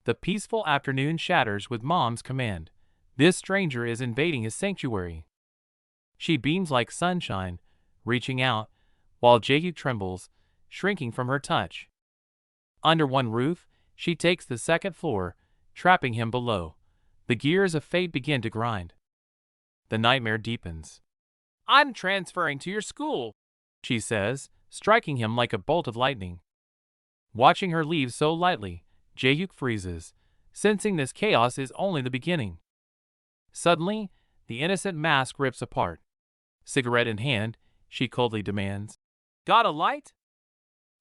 The peaceful afternoon shatters with Mom's command. This stranger is invading his sanctuary. She beams like sunshine, reaching out, while Jae-hyuk trembles, shrinking from her touch. Under one roof, she takes the second floor, trapping him below. The gears of fate begin to grind. The nightmare deepens. "I'm transferring to your school," she says, striking him like a bolt of lightning. Watching her leave so lightly, Jae-hyuk freezes, sensing this chaos is only the beginning. Suddenly, the innocent mask rips apart. Cigarette in hand, she coldly demands, "Got a light?"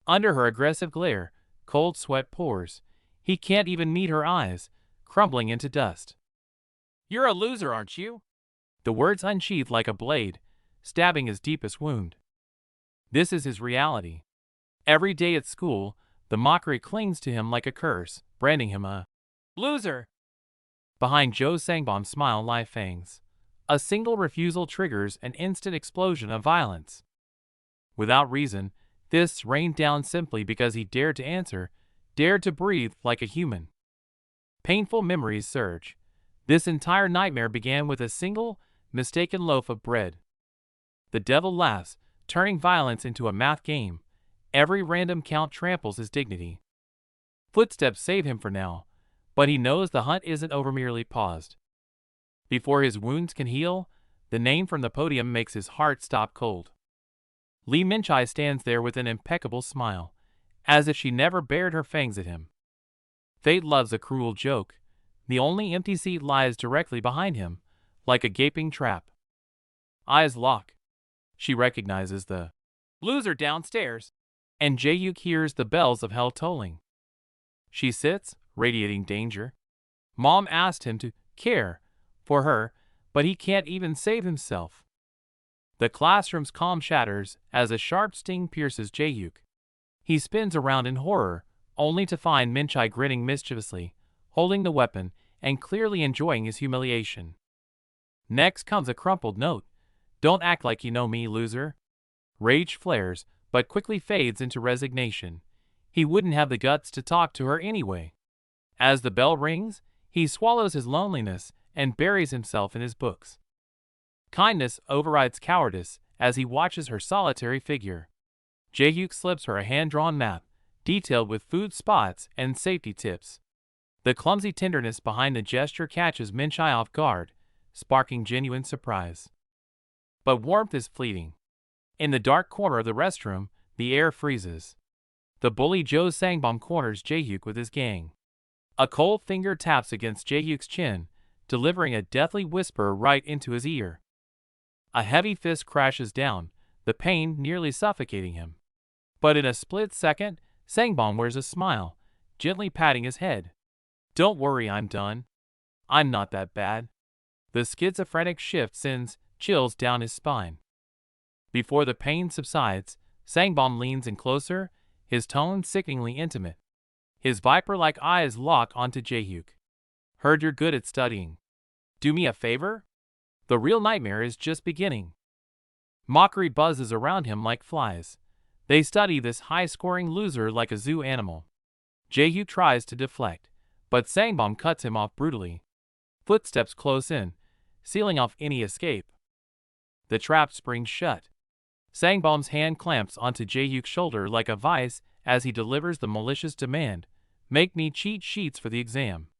Under her aggressive glare, cold sweat pours. He can't even meet her eyes, crumbling into dust. "You're a loser, aren't you?" The words unsheathed like a blade, stabbing his deepest wound. This is his reality. Every day at school, the mockery clings to him like a curse, branding him a loser. Behind Jo Sangbom's smile lie fangs. A single refusal triggers an instant explosion of violence. Without reason, fists rained down simply because he dared to answer, dared to breathe like a human. Painful memories surge. This entire nightmare began with a single, mistaken loaf of bread. The devil laughs, turning violence into a math game. Every random count tramples his dignity. Footsteps save him for now, but he knows the hunt isn't over merely paused. Before his wounds can heal, the name from the podium makes his heart stop cold. Lee Min-chai stands there with an impeccable smile, as if she never bared her fangs at him. Fate loves a cruel joke. The only empty seat lies directly behind him, like a gaping trap. Eyes lock. She recognizes the loser downstairs, and Jae-hyuk hears the bells of hell tolling. She sits, radiating danger. Mom asked him to care for her, but he can't even save himself. The classroom's calm shatters as a sharp sting pierces Jae-hyuk. He spins around in horror, only to find Min-chai grinning mischievously, holding the weapon, and clearly enjoying his humiliation. Next comes a crumpled note. "Don't act like you know me, loser." Rage flares, but quickly fades into resignation. He wouldn't have the guts to talk to her anyway. As the bell rings, he swallows his loneliness and buries himself in his books. Kindness overrides cowardice as he watches her solitary figure. Jae-hyuk slips her a hand-drawn map, detailed with food spots and safety tips. The clumsy tenderness behind the gesture catches Min-chai off guard, sparking genuine surprise. But warmth is fleeting. In the dark corner of the restroom, the air freezes. The bully Jo Sangbom corners Jae-hyuk with his gang. A cold finger taps against Jae-hyuk's chin, delivering a deathly whisper right into his ear. A heavy fist crashes down, the pain nearly suffocating him. But in a split second, Sangbom wears a smile, gently patting his head. "Don't worry, I'm done. I'm not that bad." The schizophrenic shift sends chills down his spine. Before the pain subsides, Sangbom leans in closer, his tone sickeningly intimate. His viper-like eyes lock onto Jae-hyuk. "Heard you're good at studying. Do me a favor?" The real nightmare is just beginning. Mockery buzzes around him like flies. They study this high-scoring loser like a zoo animal. Jae-hyuk tries to deflect, but Sangbom cuts him off brutally. Footsteps close in, sealing off any escape. The trap springs shut. Sangbom's hand clamps onto Jae-hyuk's shoulder like a vice as he delivers the malicious demand, "Make me cheat sheets for the exam."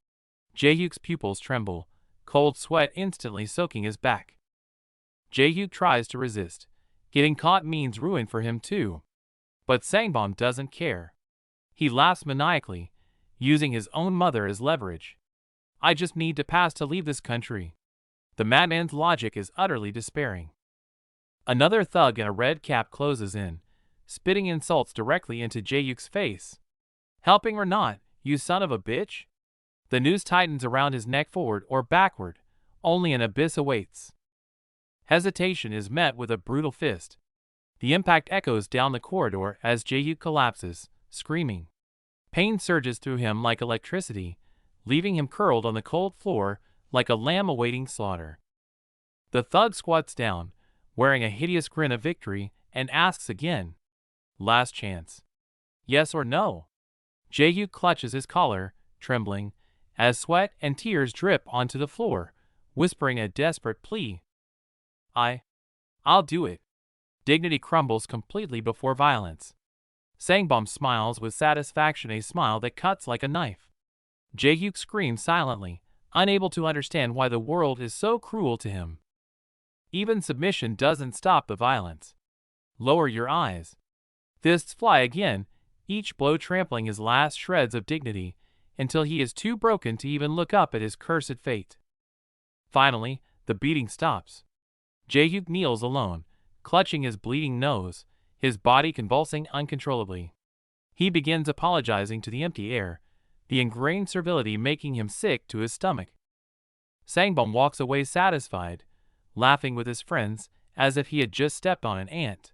Jae-hyuk's pupils tremble, cold sweat instantly soaking his back. Jae-hyuk tries to resist. Getting caught means ruin for him too. But Sangbom doesn't care. He laughs maniacally, using his own mother as leverage. "I just need to pass to leave this country." The madman's logic is utterly despairing. Another thug in a red cap closes in, spitting insults directly into Jae-hyuk's face. "Helping or not, you son of a bitch?" The noose tightens around his neck forward or backward, only an abyss awaits. Hesitation is met with a brutal fist. The impact echoes down the corridor as Jae-hyuk collapses, screaming. Pain surges through him like electricity, leaving him curled on the cold floor like a lamb awaiting slaughter. The thug squats down, wearing a hideous grin of victory, and asks again. "Last chance. Yes or no?" Jae-hyuk clutches his collar, trembling, as sweat and tears drip onto the floor, whispering a desperate plea. I'll do it. Dignity crumbles completely before violence. Sangbom smiles with satisfaction, a smile that cuts like a knife. Jaehyuk screams silently, unable to understand why the world is so cruel to him. Even submission doesn't stop the violence. Lower your eyes. Fists fly again, each blow trampling his last shreds of dignity, until he is too broken to even look up at his cursed fate. Finally, the beating stops. Jaehyuk kneels alone, clutching his bleeding nose, his body convulsing uncontrollably. He begins apologizing to the empty air, the ingrained servility making him sick to his stomach. Sangbom walks away satisfied, laughing with his friends as if he had just stepped on an ant.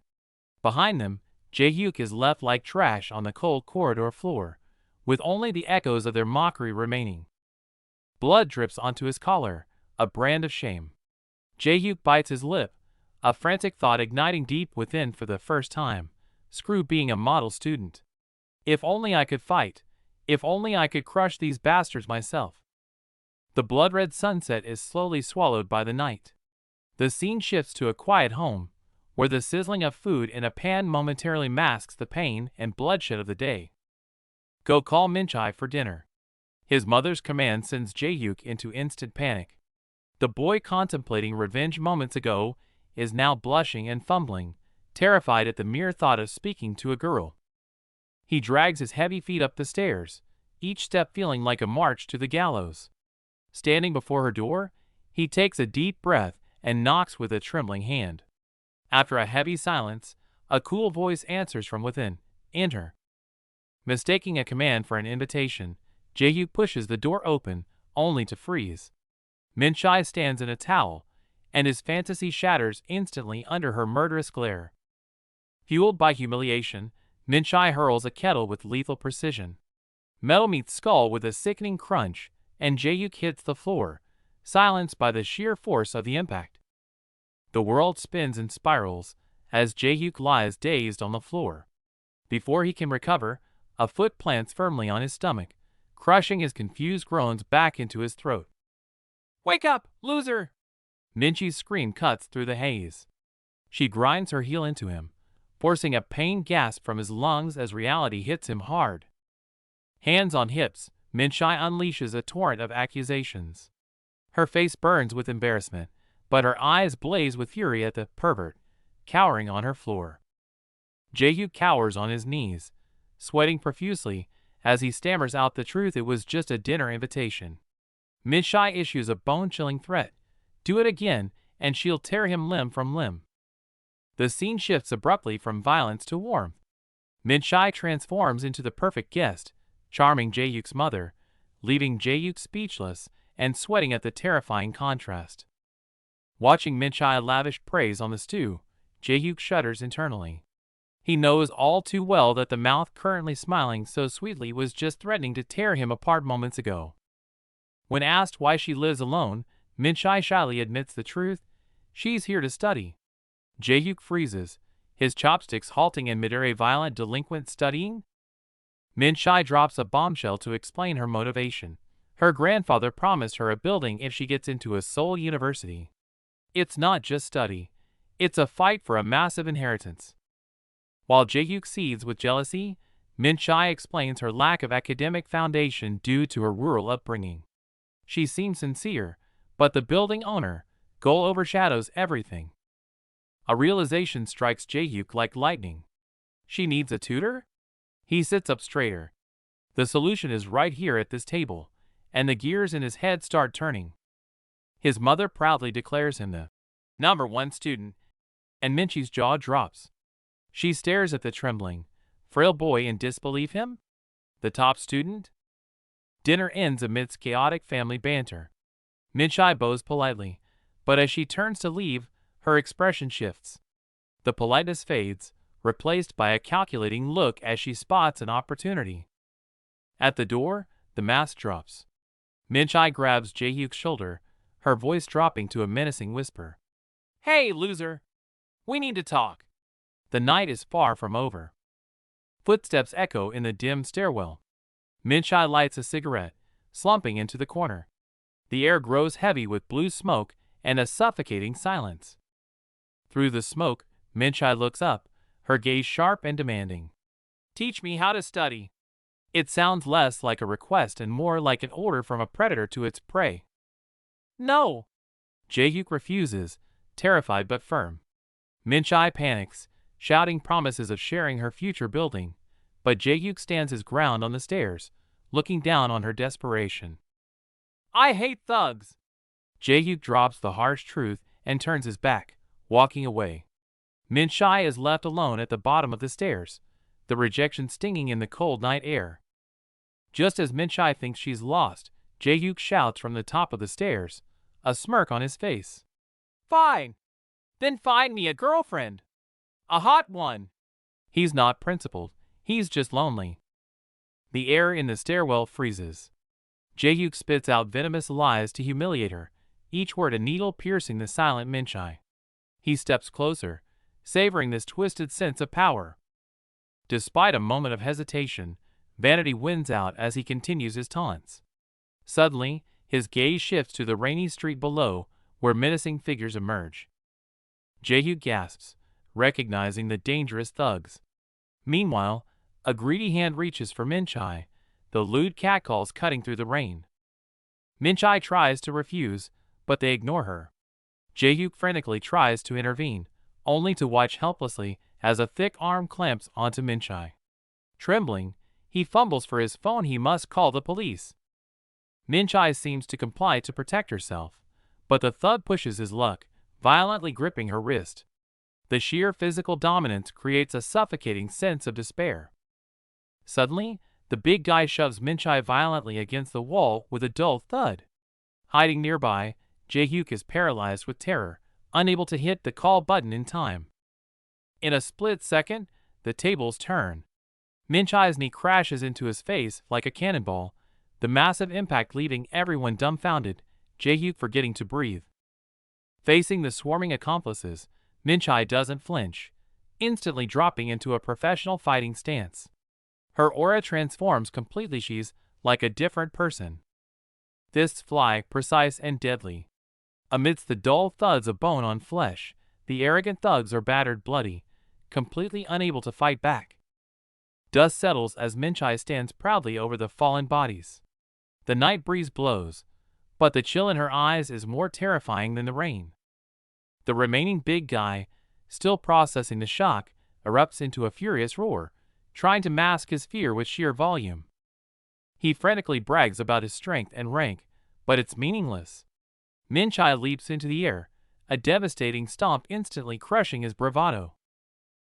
Behind them, Jaehyuk is left like trash on the cold corridor floor, with only the echoes of their mockery remaining. Blood drips onto his collar, a brand of shame. Jaehyuk bites his lip, a frantic thought igniting deep within for the first time. Screw being a model student. If only I could fight. If only I could crush these bastards myself. The blood-red sunset is slowly swallowed by the night. The scene shifts to a quiet home, where the sizzling of food in a pan momentarily masks the pain and bloodshed of the day. Go call Minchai for dinner. His mother's command sends Jaehyuk into instant panic. The boy contemplating revenge moments ago is now blushing and fumbling, terrified at the mere thought of speaking to a girl. He drags his heavy feet up the stairs, each step feeling like a march to the gallows. Standing before her door, he takes a deep breath and knocks with a trembling hand. After a heavy silence, a cool voice answers from within, "Enter." Mistaking a command for an invitation, Jaehyuk pushes the door open, only to freeze. Minchai stands in a towel, and his fantasy shatters instantly under her murderous glare. Fueled by humiliation, Minchai hurls a kettle with lethal precision. Metal meets skull with a sickening crunch, and Jaehyuk hits the floor, silenced by the sheer force of the impact. The world spins and spirals, as Jaehyuk lies dazed on the floor. Before he can recover, a foot plants firmly on his stomach, crushing his confused groans back into his throat. "Wake up, loser!" Minchi's scream cuts through the haze. She grinds her heel into him, forcing a pained gasp from his lungs as reality hits him hard. Hands on hips, Minchai unleashes a torrent of accusations. Her face burns with embarrassment, but her eyes blaze with fury at the pervert, cowering on her floor. Jaehyuk cowers on his knees, sweating profusely as he stammers out the truth: it was just a dinner invitation. Minchai issues a bone-chilling threat: do it again, and she'll tear him limb from limb. The scene shifts abruptly from violence to warmth. Minchai transforms into the perfect guest, charming Jaehyuk's mother, leaving Jaehyuk speechless and sweating at the terrifying contrast. Watching Minchai lavish praise on the stew, Jaehyuk shudders internally. He knows all too well that the mouth currently smiling so sweetly was just threatening to tear him apart moments ago. When asked why she lives alone, Minchai shyly admits the truth: she's here to study. Jaehyuk freezes, his chopsticks halting in midair. A violent delinquent studying? Minchai drops a bombshell to explain her motivation. Her grandfather promised her a building if she gets into a Seoul university. It's not just study, it's a fight for a massive inheritance. While Jaehyuk seethes with jealousy, Minchai explains her lack of academic foundation due to her rural upbringing. She seems sincere, but the building owner goal overshadows everything. A realization strikes Jaehyuk like lightning. She needs a tutor? He sits up straighter. The solution is right here at this table, and the gears in his head start turning. His mother proudly declares him the #1 student, and Minchi's jaw drops. She stares at the trembling, frail boy in disbelief. Him? The top student? Dinner ends amidst chaotic family banter. Minchai bows politely, but as she turns to leave, her expression shifts. The politeness fades, replaced by a calculating look as she spots an opportunity. At the door, the mask drops. Minchai grabs Jaehyuk's shoulder, her voice dropping to a menacing whisper. "Hey, loser! We need to talk." The night is far from over. Footsteps echo in the dim stairwell. Minchai lights a cigarette, slumping into the corner. The air grows heavy with blue smoke and a suffocating silence. Through the smoke, Minchai looks up, her gaze sharp and demanding. "Teach me how to study." It sounds less like a request and more like an order from a predator to its prey. "No!" Jae-hyuk refuses, terrified but firm. Minchai panics, shouting promises of sharing her future building, but Jae-hyuk stands his ground on the stairs, looking down on her desperation. "I hate thugs!" Jae-hyuk drops the harsh truth and turns his back, walking away. Minchai is left alone at the bottom of the stairs, the rejection stinging in the cold night air. Just as Minchai thinks she's lost, Jae-hyuk shouts from the top of the stairs, a smirk on his face. "Fine! Then find me a girlfriend! A hot one!" He's not principled, he's just lonely. The air in the stairwell freezes. Jae-hyuk spits out venomous lies to humiliate her, each word a needle piercing the silent Minchai. He steps closer, savoring this twisted sense of power. Despite a moment of hesitation, vanity wins out as he continues his taunts. Suddenly, his gaze shifts to the rainy street below, where menacing figures emerge. Jae-hyuk gasps, recognizing the dangerous thugs. Meanwhile, a greedy hand reaches for Minchai, the lewd catcalls cutting through the rain. Minchai tries to refuse, but they ignore her. Jae-hyuk frantically tries to intervene, only to watch helplessly as a thick arm clamps onto Minchai. Trembling, he fumbles for his phone. He must call the police. Minchai seems to comply to protect herself, but the thug pushes his luck, violently gripping her wrist. The sheer physical dominance creates a suffocating sense of despair. Suddenly, the big guy shoves Minchai violently against the wall with a dull thud. Hiding nearby, Jae-hyuk is paralyzed with terror, unable to hit the call button in time. In a split second, the tables turn. Minchai's knee crashes into his face like a cannonball, the massive impact leaving everyone dumbfounded, Jae-hyuk forgetting to breathe. Facing the swarming accomplices, Minchai doesn't flinch, instantly dropping into a professional fighting stance. Her aura transforms completely. She's like a different person. Fists fly, precise and deadly. Amidst the dull thuds of bone on flesh, the arrogant thugs are battered bloody, completely unable to fight back. Dust settles as Minchai stands proudly over the fallen bodies. The night breeze blows, but the chill in her eyes is more terrifying than the rain. The remaining big guy, still processing the shock, erupts into a furious roar, trying to mask his fear with sheer volume. He frantically brags about his strength and rank, but it's meaningless. Minchai leaps into the air, a devastating stomp instantly crushing his bravado.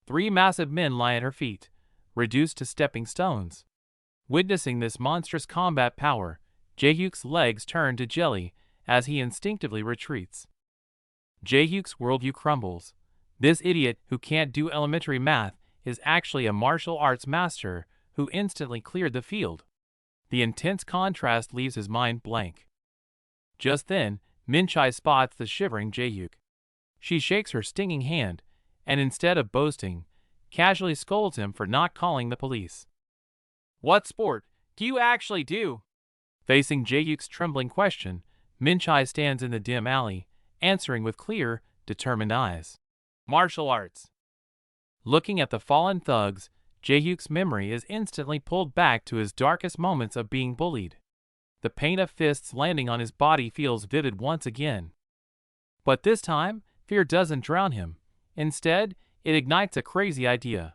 3 massive men lie at her feet, reduced to stepping stones. Witnessing this monstrous combat power, Jae-hyuk's legs turn to jelly as he instinctively retreats. Jae-hyuk's worldview crumbles. This idiot who can't do elementary math is actually a martial arts master who instantly cleared the field. The intense contrast leaves his mind blank. Just then, Minchai spots the shivering Jae-hyuk. She shakes her stinging hand, and instead of boasting, casually scolds him for not calling the police. "What sport do you actually do?" Facing Jae-hyuk's trembling question, Minchai stands in the dim alley, answering with clear, determined eyes. "Martial arts." Looking at the fallen thugs, Jae-hyuk's memory is instantly pulled back to his darkest moments of being bullied. The pain of fists landing on his body feels vivid once again. But this time, fear doesn't drown him. Instead, it ignites a crazy idea.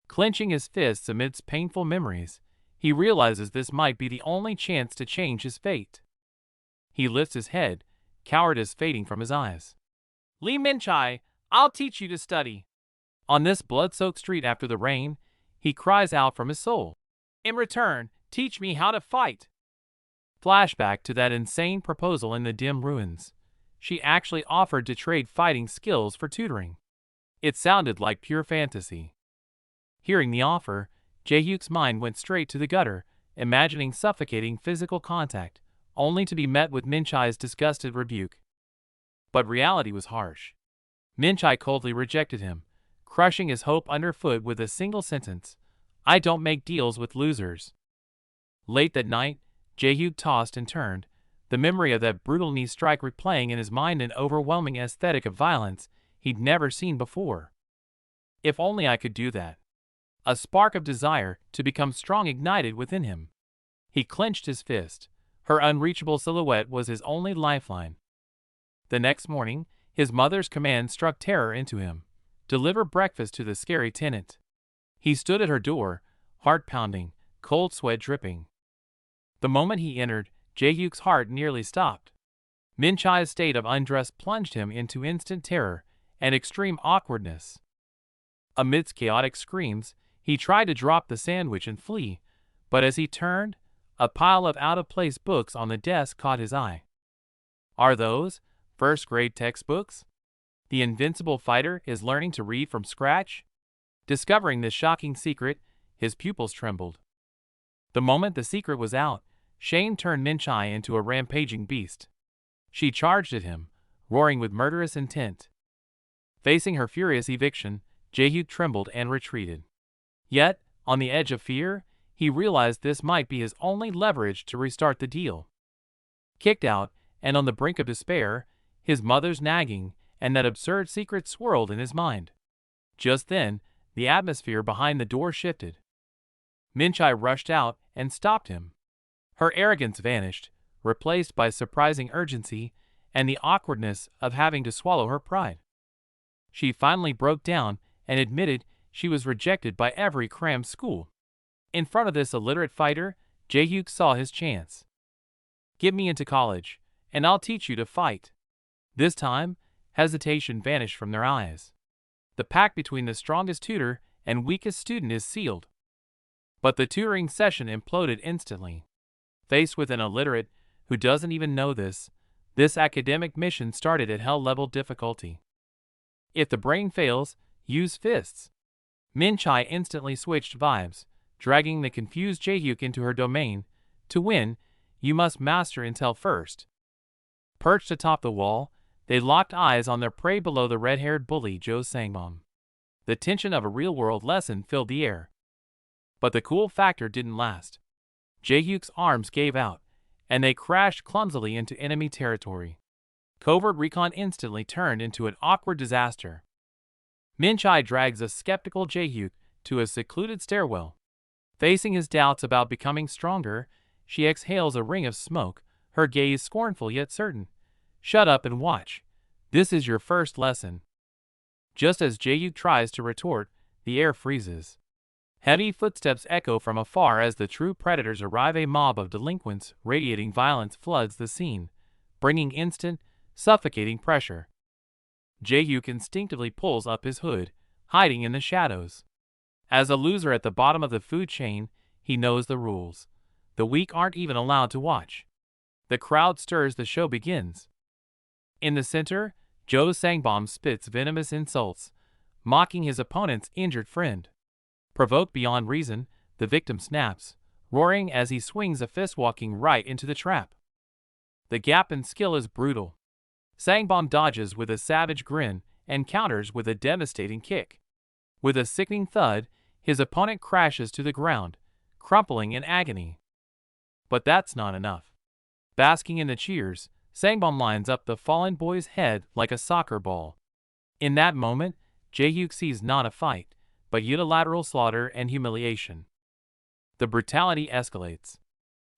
Clenching his fists amidst painful memories, he realizes this might be the only chance to change his fate. He lifts his head, cowardice fading from his eyes. "Lee Minchai, I'll teach you to study." On this blood-soaked street after the rain, he cries out from his soul. "In return, teach me how to fight." Flashback to that insane proposal in the dim ruins. She actually offered to trade fighting skills for tutoring. It sounded like pure fantasy. Hearing the offer, Jae-hyuk's mind went straight to the gutter, imagining suffocating physical contact, only to be met with Minchai's disgusted rebuke. But reality was harsh. Minchai coldly rejected him, crushing his hope underfoot with a single sentence, "I don't make deals with losers." Late that night, Jae-hyuk tossed and turned, the memory of that brutal knee strike replaying in his mind an overwhelming aesthetic of violence he'd never seen before. If only I could do that. A spark of desire to become strong ignited within him. He clenched his fist. Her unreachable silhouette was his only lifeline. The next morning, his mother's command struck terror into him. Deliver breakfast to the scary tenant. He stood at her door, heart pounding, cold sweat dripping. The moment he entered, Jae-hyuk's heart nearly stopped. Min-chai's state of undress plunged him into instant terror and extreme awkwardness. Amidst chaotic screams, he tried to drop the sandwich and flee, but as he turned, a pile of out-of-place books on the desk caught his eye. Are those first-grade textbooks? The invincible fighter is learning to read from scratch? Discovering this shocking secret, his pupils trembled. The moment the secret was out, shame turned Min-chai into a rampaging beast. She charged at him, roaring with murderous intent. Facing her furious eviction, Jae-hyuk trembled and retreated. Yet, on the edge of fear, he realized this might be his only leverage to restart the deal. Kicked out, and on the brink of despair, his mother's nagging and that absurd secret swirled in his mind. Just then, the atmosphere behind the door shifted. Min-chai rushed out and stopped him. Her arrogance vanished, replaced by surprising urgency and the awkwardness of having to swallow her pride. She finally broke down and admitted she was rejected by every cram school. In front of this illiterate fighter, Jae-hyuk saw his chance. Get me into college, and I'll teach you to fight. This time, hesitation vanished from their eyes. The pact between the strongest tutor and weakest student is sealed. But the tutoring session imploded instantly. Faced with an illiterate who doesn't even know this academic mission started at hell-level difficulty. If the brain fails, use fists. Min-chai instantly switched vibes, dragging the confused Jae-hyuk into her domain. To win, you must master intel first. Perched atop the wall, they locked eyes on their prey below the red-haired bully Jo Sangbom. The tension of a real-world lesson filled the air. But the cool factor didn't last. Jae-hyuk's arms gave out, and they crashed clumsily into enemy territory. Covert recon instantly turned into an awkward disaster. Min-chai drags a skeptical Jae-hyuk to a secluded stairwell. Facing his doubts about becoming stronger, she exhales a ring of smoke, her gaze scornful yet certain. Shut up and watch. This is your first lesson. Just as Jae-hyuk tries to retort, the air freezes. Heavy footsteps echo from afar as the true predators arrive. A mob of delinquents radiating violence floods the scene, bringing instant, suffocating pressure. Jae-hyuk instinctively pulls up his hood, hiding in the shadows. As a loser at the bottom of the food chain, he knows the rules. The weak aren't even allowed to watch. The crowd stirs, the show begins. In the center, Jo Sangbom spits venomous insults, mocking his opponent's injured friend. Provoked beyond reason, the victim snaps, roaring as he swings a fist, walking right into the trap. The gap in skill is brutal. Sangbom dodges with a savage grin and counters with a devastating kick. With a sickening thud, his opponent crashes to the ground, crumpling in agony. But that's not enough. Basking in the cheers, Sangbom lines up the fallen boy's head like a soccer ball. In that moment, Jae-hyuk sees not a fight, but unilateral slaughter and humiliation. The brutality escalates.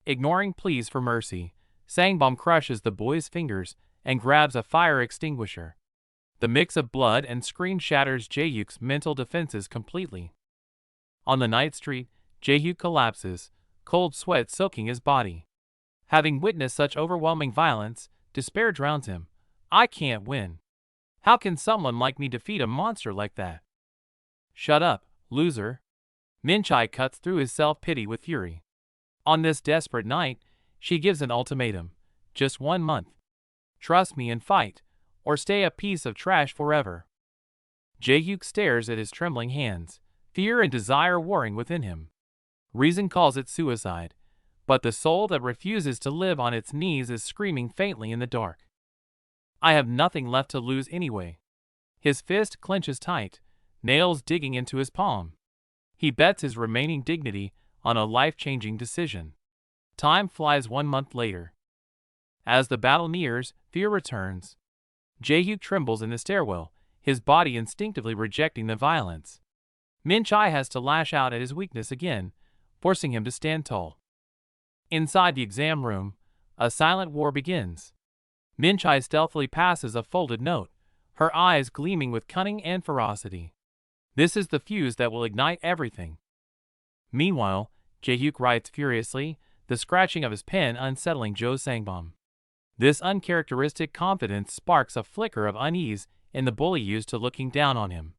Ignoring pleas for mercy, Sangbom crushes the boy's fingers and grabs a fire extinguisher. The mix of blood and scream shatters Jae-hyuk's mental defenses completely. On the night street, Jae-hyuk collapses, cold sweat soaking his body. Having witnessed such overwhelming violence, despair drowns him. I can't win. How can someone like me defeat a monster like that? Shut up, loser. Min-chai cuts through his self-pity with fury. On this desperate night, she gives an ultimatum. Just 1 month. Trust me and fight, or stay a piece of trash forever. Jae-hyuk stares at his trembling hands, fear and desire warring within him. Reason calls it suicide, but the soul that refuses to live on its knees is screaming faintly in the dark. I have nothing left to lose anyway. His fist clenches tight, nails digging into his palm. He bets his remaining dignity on a life-changing decision. Time flies 1 month later. As the battle nears, fear returns. Jae-hyuk trembles in the stairwell, his body instinctively rejecting the violence. Min-chae has to lash out at his weakness again, forcing him to stand tall. Inside the exam room, a silent war begins. Min-chae stealthily passes a folded note, her eyes gleaming with cunning and ferocity. This is the fuse that will ignite everything. Meanwhile, Jae-hyuk writes furiously, the scratching of his pen unsettling Jo Sangbom. This uncharacteristic confidence sparks a flicker of unease in the bully used to looking down on him.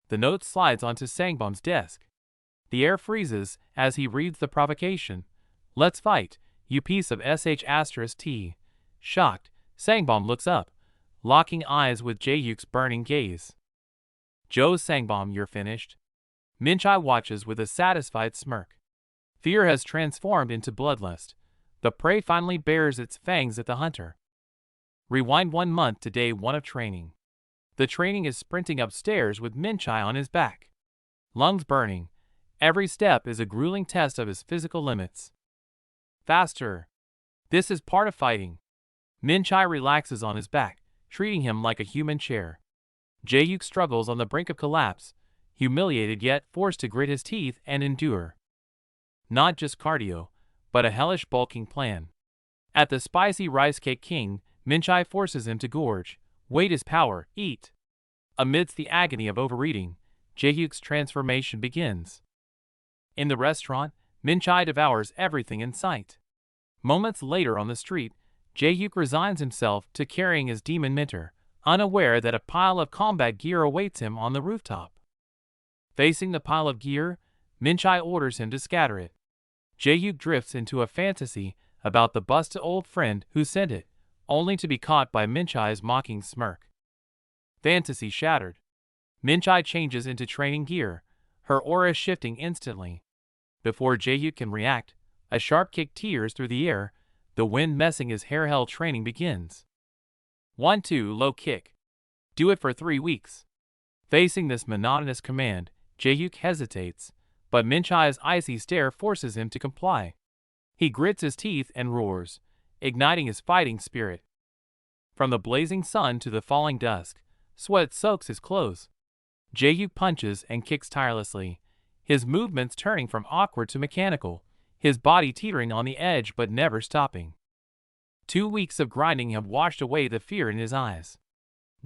The note slides onto Sangbom's desk. The air freezes as he reads the provocation. "Let's fight, you piece of SH*T. Shocked, Sangbom looks up, locking eyes with Jae-hyuk's burning gaze. "Jo Sangbom, you're finished." Min-chae watches with a satisfied smirk. Fear has transformed into bloodlust. The prey finally bares its fangs at the hunter. Rewind 1 month to day 1 of training. The training is sprinting upstairs with Min-chae on his back. Lungs burning, every step is a grueling test of his physical limits. Faster. This is part of fighting. Min-chae relaxes on his back, treating him like a human chair. Jae-hyuk struggles on the brink of collapse, humiliated yet forced to grit his teeth and endure. Not just cardio, but a hellish bulking plan. At the spicy rice cake king, Min-chae forces him to gorge. Weight is power, eat. Amidst the agony of overeating, Jae-hyuk's transformation begins. In the restaurant, Min-chae devours everything in sight. Moments later on the street, Jae-hyuk resigns himself to carrying his demon mentor, unaware that a pile of combat gear awaits him on the rooftop. Facing the pile of gear, Min-chae orders him to scatter it. Jae-hyuk drifts into a fantasy about the busted old friend who sent it, only to be caught by Min-chae's mocking smirk. Fantasy shattered. Min-chae changes into training gear, her aura shifting instantly. Before Jae-hyuk can react, a sharp kick tears through the air, the wind messing his hair. Hell training begins. 1-2 low kick. Do it for 3 weeks. Facing this monotonous command, Jae-hyuk hesitates, but Min-chae's icy stare forces him to comply. He grits his teeth and roars, igniting his fighting spirit. From the blazing sun to the falling dusk, sweat soaks his clothes. Jae-hyuk punches and kicks tirelessly, his movements turning from awkward to mechanical, his body teetering on the edge but never stopping. 2 weeks of grinding have washed away the fear in his eyes.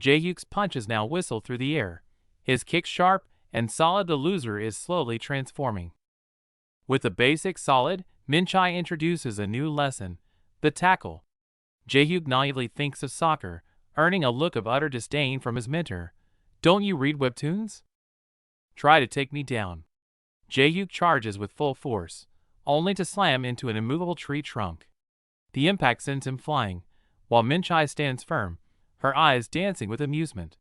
Jae-hyuk's punches now whistle through the air, his kicks sharp and solid. The loser is slowly transforming. With the basics solid, Min-chae introduces a new lesson, the tackle. Jae-hyuk naively thinks of soccer, earning a look of utter disdain from his mentor. "Don't you read webtoons? Try to take me down." Jae-hyuk charges with full force, only to slam into an immovable tree trunk. The impact sends him flying, while Min-chae stands firm, her eyes dancing with amusement.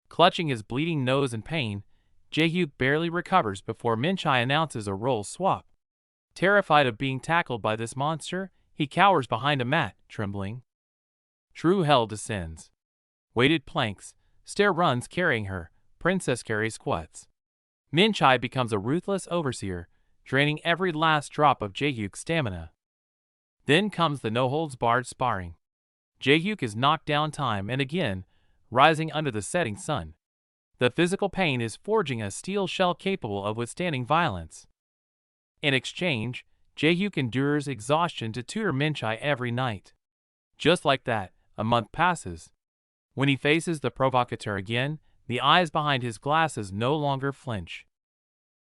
Clutching his bleeding nose in pain, Jae-hyuk barely recovers before Min-chae announces a role swap. Terrified of being tackled by this monster, he cowers behind a mat, trembling. True hell descends. Weighted planks, stair runs carrying her, princess carries squats. Min-chae becomes a ruthless overseer, draining every last drop of Jae-hyuk's stamina. Then comes the no-holds-barred sparring. Jae-hyuk is knocked down time and again, rising under the setting sun. The physical pain is forging a steel shell capable of withstanding violence. In exchange, Jae-hyuk endures exhaustion to tutor Min-chae every night. Just like that, a month passes. When he faces the provocateur again, the eyes behind his glasses no longer flinch.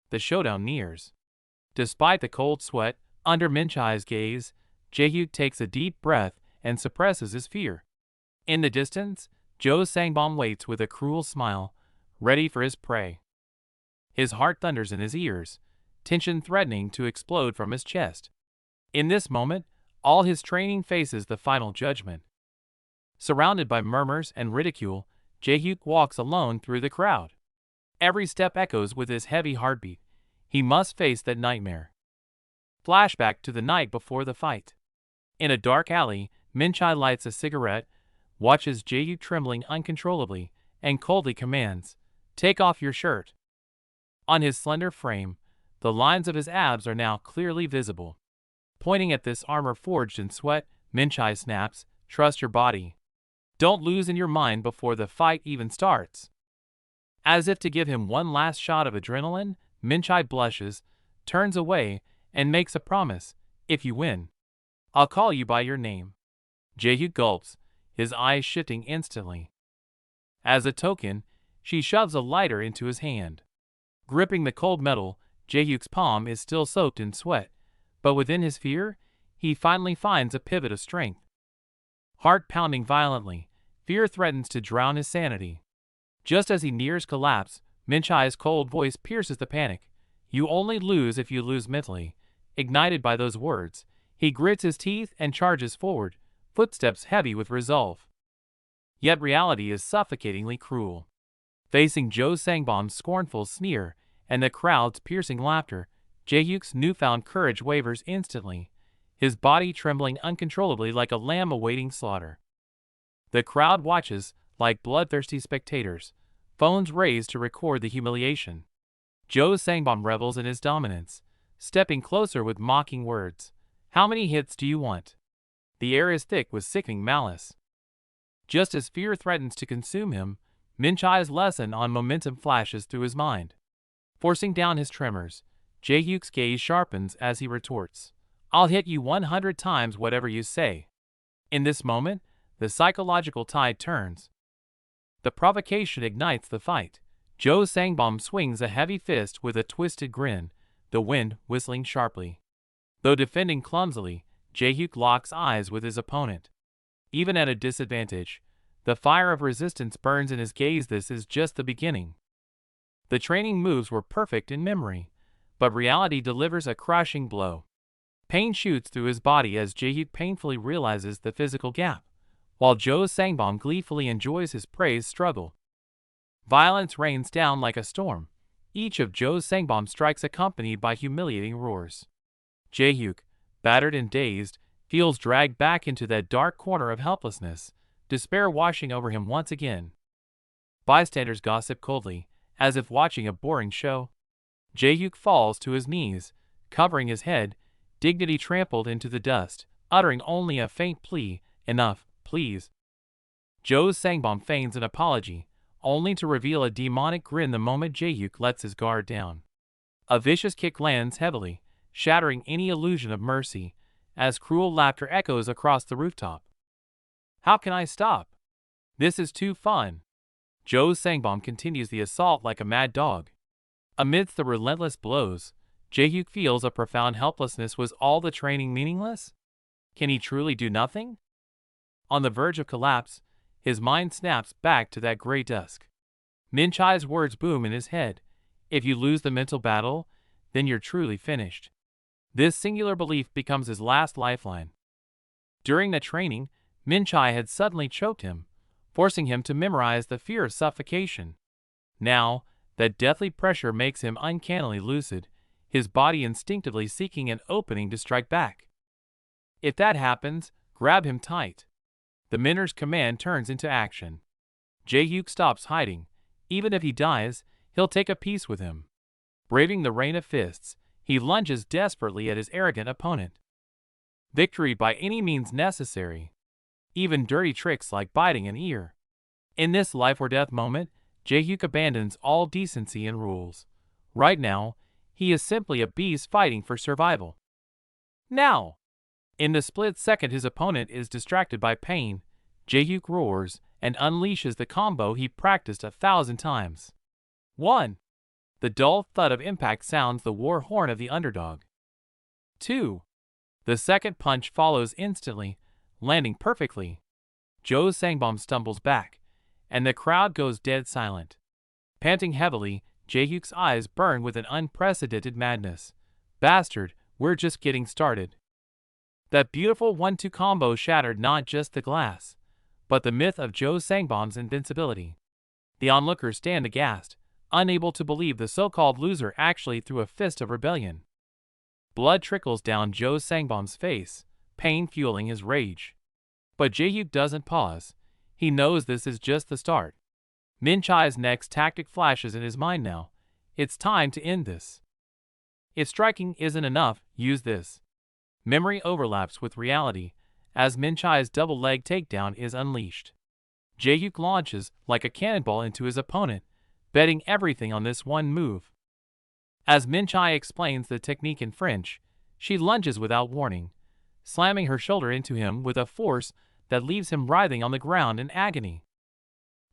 The showdown nears. Despite the cold sweat under Min-chae's gaze, Jae-hyuk takes a deep breath and suppresses his fear. In the distance, Jo Sangbom waits with a cruel smile, ready for his prey. His heart thunders in his ears, tension threatening to explode from his chest. In this moment, all his training faces the final judgment. Surrounded by murmurs and ridicule, Jae-hyuk walks alone through the crowd. Every step echoes with his heavy heartbeat. He must face that nightmare. Flashback to the night before the fight. In a dark alley, Min-chae lights a cigarette, watches Jae-hyuk trembling uncontrollably, and coldly commands, "Take off your shirt." On his slender frame, the lines of his abs are now clearly visible. Pointing at this armor forged in sweat, Minchai snaps, "Trust your body. Don't lose in your mind before the fight even starts." As if to give him one last shot of adrenaline, Minchai blushes, turns away, and makes a promise. "If you win, I'll call you by your name." Jae-hyuk gulps, his eyes shifting instantly. As a token, she shoves a lighter into his hand. Gripping the cold metal, Jae-hyuk's palm is still soaked in sweat, but within his fear, he finally finds a pivot of strength. Heart pounding violently, fear threatens to drown his sanity. Just as he nears collapse, Minchai's cold voice pierces the panic. "You only lose if you lose mentally." Ignited by those words, he grits his teeth and charges forward, footsteps heavy with resolve. Yet reality is suffocatingly cruel. Facing Jo Sangbom's scornful sneer and the crowd's piercing laughter, Jae-hyuk's newfound courage wavers instantly, his body trembling uncontrollably like a lamb awaiting slaughter. The crowd watches, like bloodthirsty spectators, phones raised to record the humiliation. Jo Sangbom revels in his dominance, stepping closer with mocking words. "How many hits do you want?" The air is thick with sickening malice. Just as fear threatens to consume him, Minchai's lesson on momentum flashes through his mind. Forcing down his tremors, Jae-hyuk's gaze sharpens as he retorts. "I'll hit you 100 times whatever you say." In this moment, the psychological tide turns. The provocation ignites the fight. Jo Sangbom swings a heavy fist with a twisted grin, the wind whistling sharply. Though defending clumsily, Jae-hyuk locks eyes with his opponent. Even at a disadvantage, the fire of resistance burns in his gaze. This is just the beginning. The training moves were perfect in memory, but reality delivers a crushing blow. Pain shoots through his body as Jae-hyuk painfully realizes the physical gap, while Jo Sangbom gleefully enjoys his praise struggle. Violence rains down like a storm, each of Jo Sangbom's strikes accompanied by humiliating roars. Jae-hyuk, battered and dazed, feels dragged back into that dark corner of helplessness, despair washing over him once again. Bystanders gossip coldly, as if watching a boring show. Jae-hyuk falls to his knees, covering his head, dignity trampled into the dust, uttering only a faint plea, "Enough, please." Jo Sangbom feigns an apology, only to reveal a demonic grin the moment Jae-hyuk lets his guard down. A vicious kick lands heavily, shattering any illusion of mercy, as cruel laughter echoes across the rooftop. "How can I stop? This is too fun." Jo Sangbom continues the assault like a mad dog. Amidst the relentless blows, Jae-hyuk feels a profound helplessness. Was all the training meaningless? Can he truly do nothing? On the verge of collapse, his mind snaps back to that gray dusk. Minchai's words boom in his head. "If you lose the mental battle, then you're truly finished." This singular belief becomes his last lifeline. During the training, Minchai had suddenly choked him, forcing him to memorize the fear of suffocation. Now, that deathly pressure makes him uncannily lucid, his body instinctively seeking an opening to strike back. If that happens, grab him tight. The Minner's command turns into action. Jae-hyuk stops hiding. Even if he dies, he'll take a piece with him. Braving the rain of fists, he lunges desperately at his arrogant opponent. Victory by any means necessary. Even dirty tricks like biting an ear. In this life-or-death moment, Jae-hyuk abandons all decency and rules. Right now, he is simply a beast fighting for survival. Now! In the split second his opponent is distracted by pain, Jae-hyuk roars and unleashes the combo he practiced 1,000 times. 1. The dull thud of impact sounds the war horn of the underdog. 2. The second punch follows instantly, landing perfectly. Jo Sangbom stumbles back, and the crowd goes dead silent. Panting heavily, Jae-hyuk's eyes burn with an unprecedented madness. "Bastard, we're just getting started." That beautiful 1-2 combo shattered not just the glass, but the myth of Jo Sangbom's invincibility. The onlookers stand aghast, unable to believe the so-called loser actually threw a fist of rebellion. Blood trickles down Jo Sangbom's face, pain fueling his rage. But Jae-hyuk doesn't pause. He knows this is just the start. Minchai's next tactic flashes in his mind now. It's time to end this. If striking isn't enough, use this. Memory overlaps with reality as Minchai's double-leg takedown is unleashed. Jae-hyuk launches like a cannonball into his opponent, betting everything on this one move. As Minchai explains the technique in French, she lunges without warning, slamming her shoulder into him with a force that leaves him writhing on the ground in agony.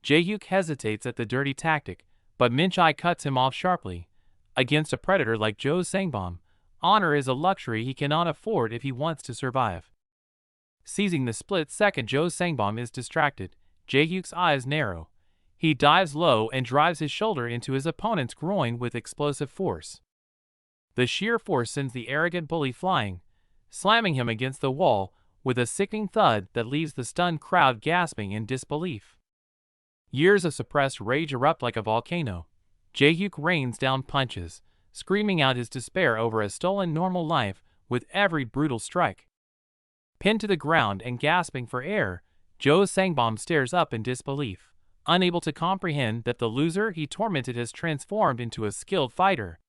Jae-hyuk hesitates at the dirty tactic, but Minchai cuts him off sharply. Against a predator like Jo Sangbom, honor is a luxury he cannot afford if he wants to survive. Seizing the split second Jo Sangbom is distracted, Jae-hyuk's eyes narrow. He dives low and drives his shoulder into his opponent's groin with explosive force. The sheer force sends the arrogant bully flying, slamming him against the wall with a sickening thud that leaves the stunned crowd gasping in disbelief. Years of suppressed rage erupt like a volcano. Jae-hyuk rains down punches, screaming out his despair over a stolen normal life with every brutal strike. Pinned to the ground and gasping for air, Jo Sangbom stares up in disbelief, unable to comprehend that the loser he tormented has transformed into a skilled fighter.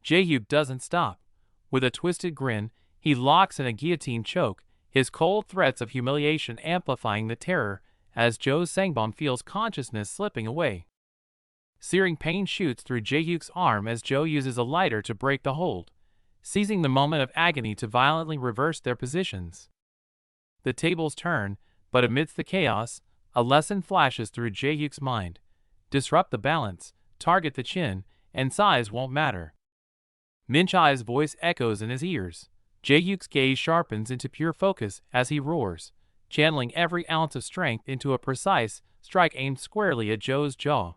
Jae-hyuk doesn't stop. With a twisted grin, he locks in a guillotine choke, his cold threats of humiliation amplifying the terror as Jo Sangbom feels consciousness slipping away. Searing pain shoots through Jae-hyuk's arm as Jo uses a lighter to break the hold, seizing the moment of agony to violently reverse their positions. The tables turn, but amidst the chaos, a lesson flashes through Jae-hyuk's mind. Disrupt the balance, target the chin, and size won't matter. Minchai's voice echoes in his ears. Jae-hyuk's gaze sharpens into pure focus as he roars, channeling every ounce of strength into a precise strike aimed squarely at Jo's jaw.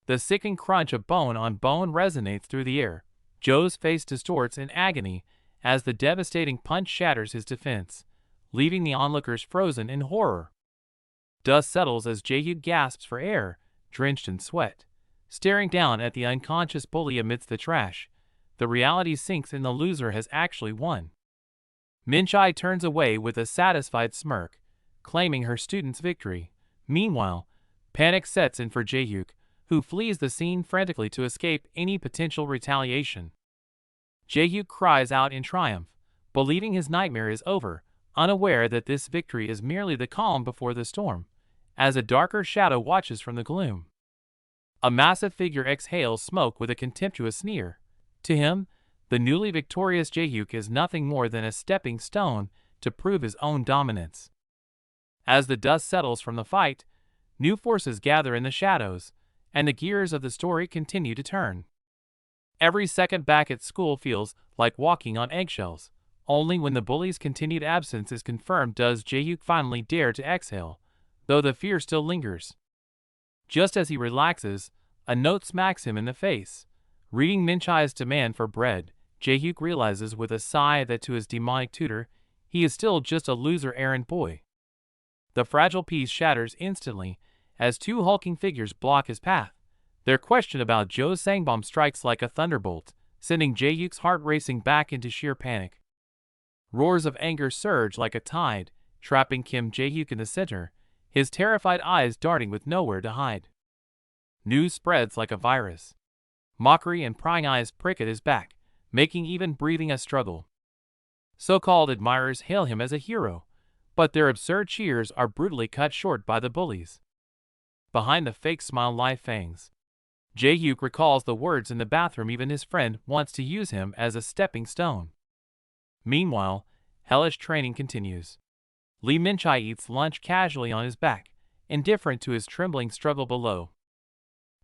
The sickening crunch of bone on bone resonates through the air. Jo's face distorts in agony as the devastating punch shatters his defense, leaving the onlookers frozen in horror. Dust settles as Jae-hyuk gasps for air, drenched in sweat. Staring down at the unconscious bully amidst the trash, the reality sinks in the loser has actually won. Minchai turns away with a satisfied smirk, claiming her student's victory. Meanwhile, panic sets in for Jae-hyuk, who flees the scene frantically to escape any potential retaliation. Jae-hyuk cries out in triumph, believing his nightmare is over, unaware that this victory is merely the calm before the storm, as a darker shadow watches from the gloom. A massive figure exhales smoke with a contemptuous sneer. To him, the newly victorious Jae-hyuk is nothing more than a stepping stone to prove his own dominance. As the dust settles from the fight, new forces gather in the shadows, and the gears of the story continue to turn. Every second back at school feels like walking on eggshells. Only when the bully's continued absence is confirmed does Jae-hyuk finally dare to exhale, though the fear still lingers. Just as he relaxes, a note smacks him in the face. Reading Minchai's demand for bread, Jae-hyuk realizes with a sigh that to his demonic tutor, he is still just a loser errand boy. The fragile piece shatters instantly as two hulking figures block his path. Their question about Jo Sangbom strikes like a thunderbolt, sending Jae-hyuk's heart racing back into sheer panic. Roars of anger surge like a tide, trapping Kim Jae-hyuk in the center, his terrified eyes darting with nowhere to hide. News spreads like a virus. Mockery and prying eyes prick at his back, making even breathing a struggle. So-called admirers hail him as a hero, but their absurd cheers are brutally cut short by the bullies. Behind the fake smile lie fangs. Jae-hyuk recalls the words in the bathroom even his friend wants to use him as a stepping stone. Meanwhile, hellish training continues. Lee Minchai eats lunch casually on his back, indifferent to his trembling struggle below.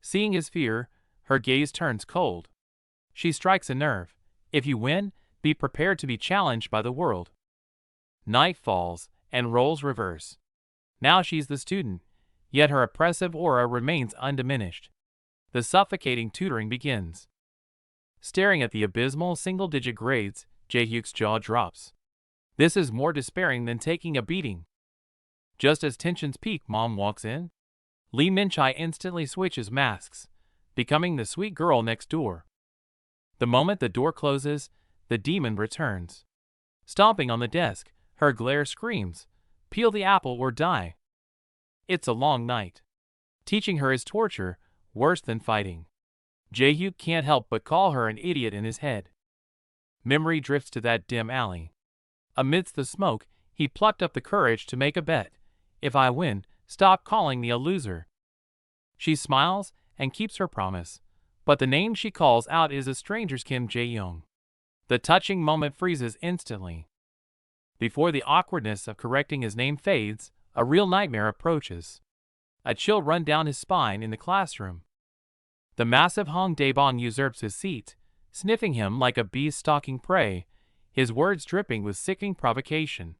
Seeing his fear, her gaze turns cold. She strikes a nerve. If you win, be prepared to be challenged by the world. Night falls, and roles reverse. Now she's the student, yet her oppressive aura remains undiminished. The suffocating tutoring begins. Staring at the abysmal single-digit grades, Jae-hyuk's jaw drops. This is more despairing than taking a beating. Just as tensions peak, Mom walks in. Lee Minchai instantly switches masks, becoming the sweet girl next door. The moment the door closes, the demon returns. Stomping on the desk, her glare screams, "Peel the apple or die." It's a long night. Teaching her is torture, worse than fighting. Jae-hyuk can't help but call her an idiot in his head. Memory drifts to that dim alley. Amidst the smoke, he plucked up the courage to make a bet. If I win, stop calling me a loser. She smiles and keeps her promise, but the name she calls out is a stranger's Kim Jae-young. The touching moment freezes instantly. Before the awkwardness of correcting his name fades, a real nightmare approaches. A chill runs down his spine in the classroom. The massive Hong Daebong usurps his seat, sniffing him like a beast stalking prey, his words dripping with sickening provocation.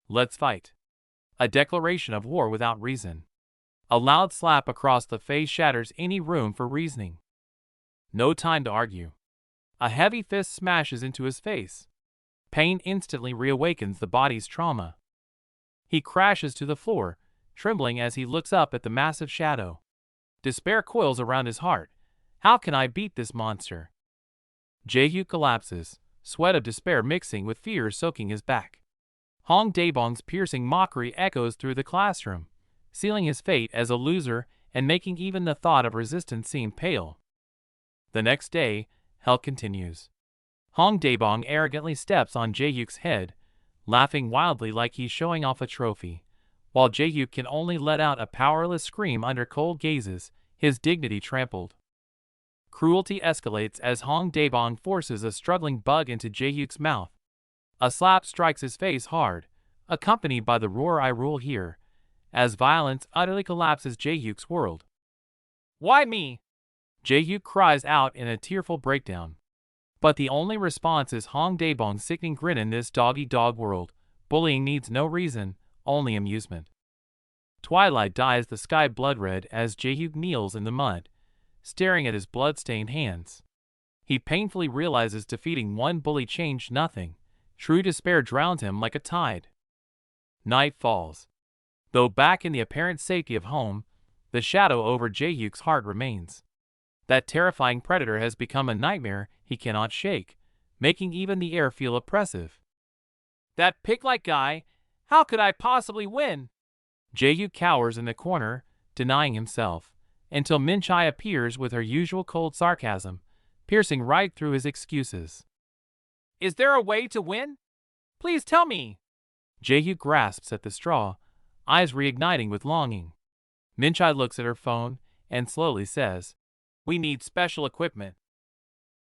Let's fight. A declaration of war without reason. A loud slap across the face shatters any room for reasoning. No time to argue. A heavy fist smashes into his face. Pain instantly reawakens the body's trauma. He crashes to the floor, trembling as he looks up at the massive shadow. Despair coils around his heart. How can I beat this monster? Jae-hyuk collapses, sweat of despair mixing with fear soaking his back. Hong Daebong's piercing mockery echoes through the classroom, sealing his fate as a loser and making even the thought of resistance seem pale. The next day, hell continues. Hong Daebong arrogantly steps on Jae-hyuk's head, laughing wildly like he's showing off a trophy, while Jae-hyuk can only let out a powerless scream under cold gazes, his dignity trampled. Cruelty escalates as Hong Daebong forces a struggling bug into Jae-hyuk's mouth. A slap strikes his face hard, accompanied by the roar "I rule here," as violence utterly collapses Jae-hyuk's world. Why me? Jae-hyuk cries out in a tearful breakdown. But the only response is Hong Daebong's sickening grin. In this dog-eat-dog world, bullying needs no reason, only amusement. Twilight dyes the sky blood red as Jae-hyuk kneels in the mud, staring at his blood-stained hands. He painfully realizes defeating one bully changed nothing. True despair drowns him like a tide. Night falls. Though back in the apparent safety of home, the shadow over Jae-hyuk's heart remains. That terrifying predator has become a nightmare he cannot shake, making even the air feel oppressive. That pig-like guy, how could I possibly win? Jae-hyuk cowers in the corner, denying himself, until Min-chae appears with her usual cold sarcasm, piercing right through his excuses. Is there a way to win? Please tell me. Jae-hyuk grasps at the straw, eyes reigniting with longing. Min-chae looks at her phone and slowly says, "We need special equipment."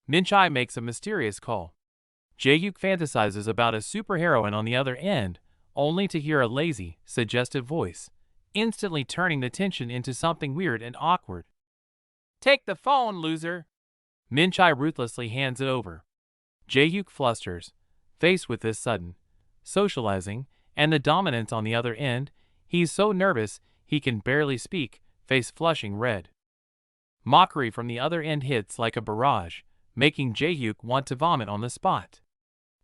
Min-chae makes a mysterious call. Jae-hyuk fantasizes about a superheroine on the other end, only to hear a lazy, suggestive voice, instantly turning the tension into something weird and awkward. Take the phone, loser. Min-chae ruthlessly hands it over. Jae-hyuk flusters, faced with this sudden socializing and the dominance on the other end. He's so nervous he can barely speak, face flushing red. Mockery from the other end hits like a barrage, making Jae-hyuk want to vomit on the spot.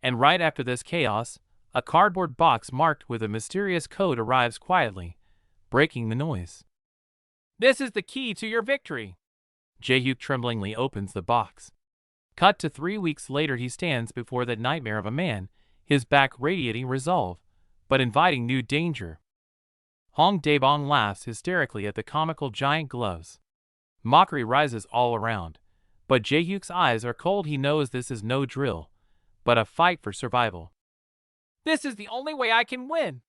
And right after this chaos, a cardboard box marked with a mysterious code arrives quietly, breaking the noise. This is the key to your victory. Jae-hyuk tremblingly opens the box. Cut to 3 weeks later, he stands before that nightmare of a man, his back radiating resolve, but inviting new danger. Hong Daebong laughs hysterically at the comical giant gloves. Mockery rises all around, but Jae-hyuk's eyes are cold. He knows this is no drill, but a fight for survival. This is the only way I can win.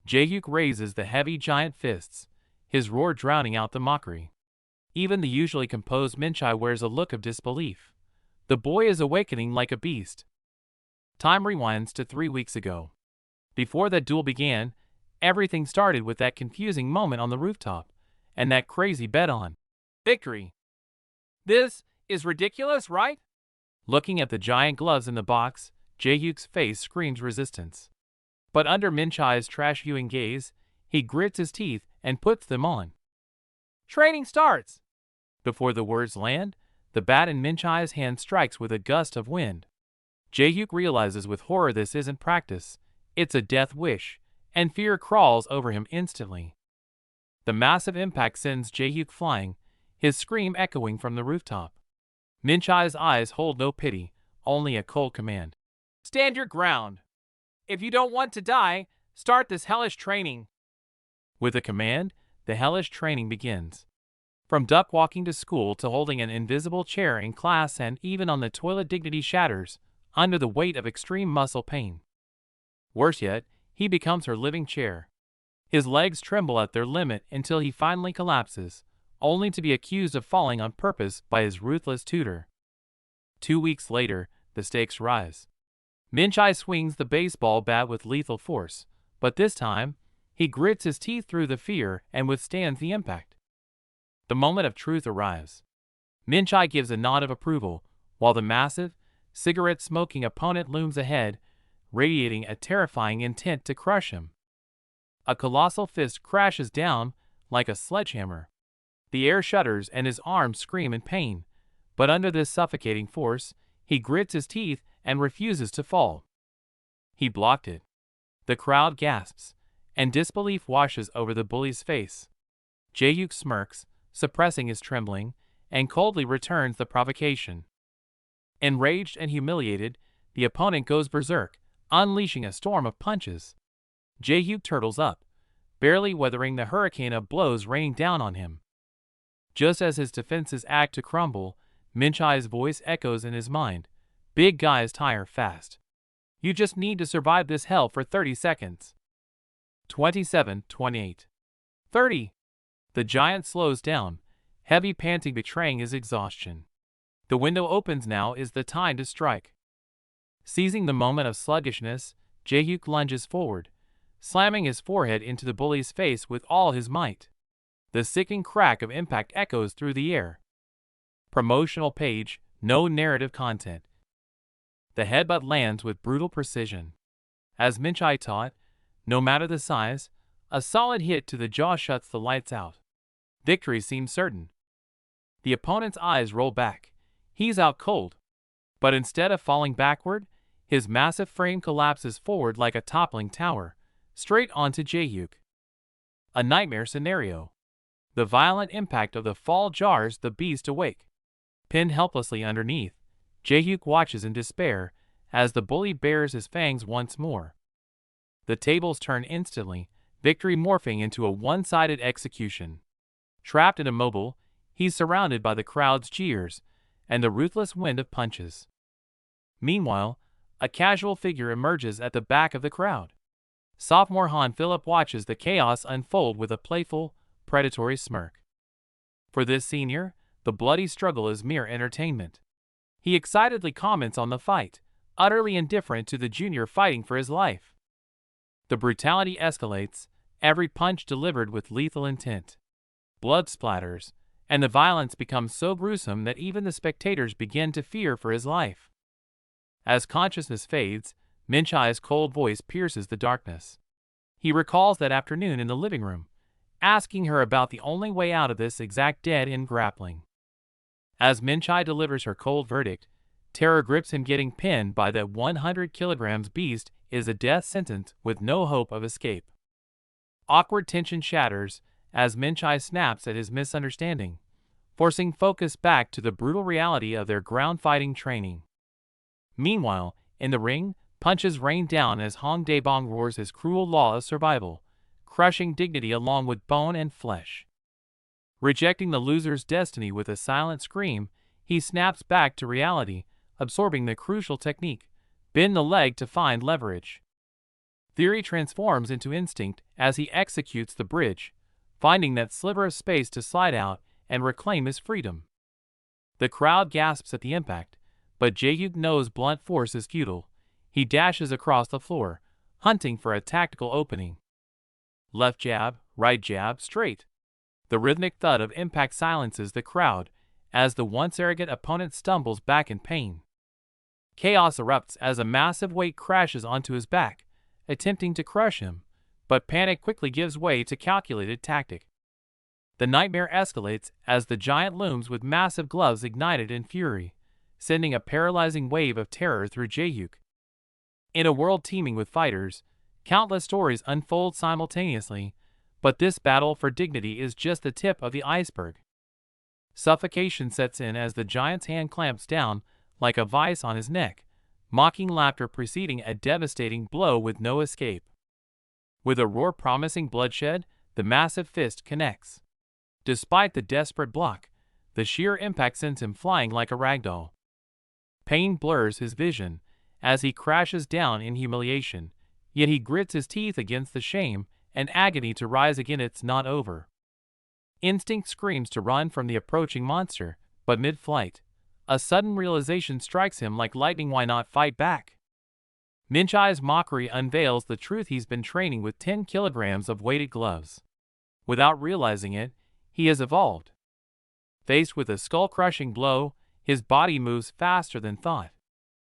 Jae-hyuk raises the heavy giant fists, his roar drowning out the mockery. Even the usually composed Min-chae wears a look of disbelief. The boy is awakening like a beast. Time rewinds to 3 weeks ago. Before that duel began, everything started with that confusing moment on the rooftop, and that crazy bet on victory. This is ridiculous, right? Looking at the giant gloves in the box, Jae-hyuk's face screams resistance. But under Min-chae's trash-viewing gaze, he grits his teeth and puts them on. Training starts! Before the words land, the bat in Min-chae's hand strikes with a gust of wind. Jae-hyuk realizes with horror this isn't practice, it's a death wish, and fear crawls over him instantly. The massive impact sends Jae-hyuk flying, his scream echoing from the rooftop. Min-chae's eyes hold no pity, only a cold command. Stand your ground. If you don't want to die, start this hellish training. With a command, the hellish training begins. From duck walking to school to holding an invisible chair in class and even on the toilet, dignity shatters, under the weight of extreme muscle pain. Worse yet, he becomes her living chair. His legs tremble at their limit until he finally collapses, only to be accused of falling on purpose by his ruthless tutor. 2 weeks later, the stakes rise. Minchai swings the baseball bat with lethal force, but this time, he grits his teeth through the fear and withstands the impact. The moment of truth arrives. Minchai gives a nod of approval, while the massive, cigarette-smoking opponent looms ahead, radiating a terrifying intent to crush him. A colossal fist crashes down like a sledgehammer. The air shudders and his arms scream in pain, but under this suffocating force, he grits his teeth and refuses to fall. He blocked it. The crowd gasps, and disbelief washes over the bully's face. Jae-hyuk smirks, suppressing his trembling, and coldly returns the provocation. Enraged and humiliated, the opponent goes berserk, unleashing a storm of punches. Jae-hyuk turtles up, barely weathering the hurricane of blows raining down on him. Just as his defenses act to crumble, Minchai's voice echoes in his mind. Big guys tire fast. You just need to survive this hell for 30 seconds. 27-28. 30. The giant slows down, heavy panting betraying his exhaustion. The window opens. Now is the time to strike. Seizing the moment of sluggishness, Jae-hyuk lunges forward, slamming his forehead into the bully's face with all his might. The sickening crack of impact echoes through the air. Promotional page, no narrative content. The headbutt lands with brutal precision. As Minchai taught, no matter the size, a solid hit to the jaw shuts the lights out. Victory seems certain. The opponent's eyes roll back. He's out cold. But instead of falling backward, his massive frame collapses forward like a toppling tower, straight onto Jae-hyuk. A nightmare scenario. The violent impact of the fall jars the beast awake. Pinned helplessly underneath, Jae-hyuk watches in despair as the bully bares his fangs once more. The tables turn instantly, victory morphing into a one-sided execution. Trapped and immobile, he's surrounded by the crowd's jeers and the ruthless wind of punches. Meanwhile, a casual figure emerges at the back of the crowd. Sophomore Han Philip watches the chaos unfold with a playful, predatory smirk. For this senior, the bloody struggle is mere entertainment. He excitedly comments on the fight, utterly indifferent to the junior fighting for his life. The brutality escalates, every punch delivered with lethal intent. Blood splatters, and the violence becomes so gruesome that even the spectators begin to fear for his life. As consciousness fades, Minchai's cold voice pierces the darkness. He recalls that afternoon in the living room, asking her about the only way out of this exact dead-end grappling. As Minchai delivers her cold verdict, terror grips him. Getting pinned by that 100 kilograms beast is a death sentence with no hope of escape. Awkward tension shatters as Minchai snaps at his misunderstanding, forcing focus back to the brutal reality of their ground fighting training. Meanwhile, in the ring, punches rain down as Hong Daebong roars his cruel law of survival, crushing dignity along with bone and flesh. Rejecting the loser's destiny with a silent scream, he snaps back to reality, absorbing the crucial technique, bend the leg to find leverage. Theory transforms into instinct as he executes the bridge, finding that sliver of space to slide out and reclaim his freedom. The crowd gasps at the impact, but Jae-hyuk knows blunt force is futile. He dashes across the floor, hunting for a tactical opening. Left jab, right jab, straight. The rhythmic thud of impact silences the crowd as the once arrogant opponent stumbles back in pain. Chaos erupts as a massive weight crashes onto his back, attempting to crush him, but panic quickly gives way to calculated tactic. The nightmare escalates as the giant looms with massive gloves ignited in fury, sending a paralyzing wave of terror through Jae-hyuk. In a world teeming with fighters, countless stories unfold simultaneously, but this battle for dignity is just the tip of the iceberg. Suffocation sets in as the giant's hand clamps down like a vice on his neck, mocking laughter preceding a devastating blow with no escape. With a roar promising bloodshed, the massive fist connects. Despite the desperate block, the sheer impact sends him flying like a ragdoll. Pain blurs his vision, as he crashes down in humiliation, yet he grits his teeth against the shame and agony to rise again. It's not over. Instinct screams to run from the approaching monster, but mid-flight, a sudden realization strikes him like lightning. Why not fight back? Minchai's mockery unveils the truth. He's been training with 10 kilograms of weighted gloves. Without realizing it, he has evolved. Faced with a skull-crushing blow, his body moves faster than thought.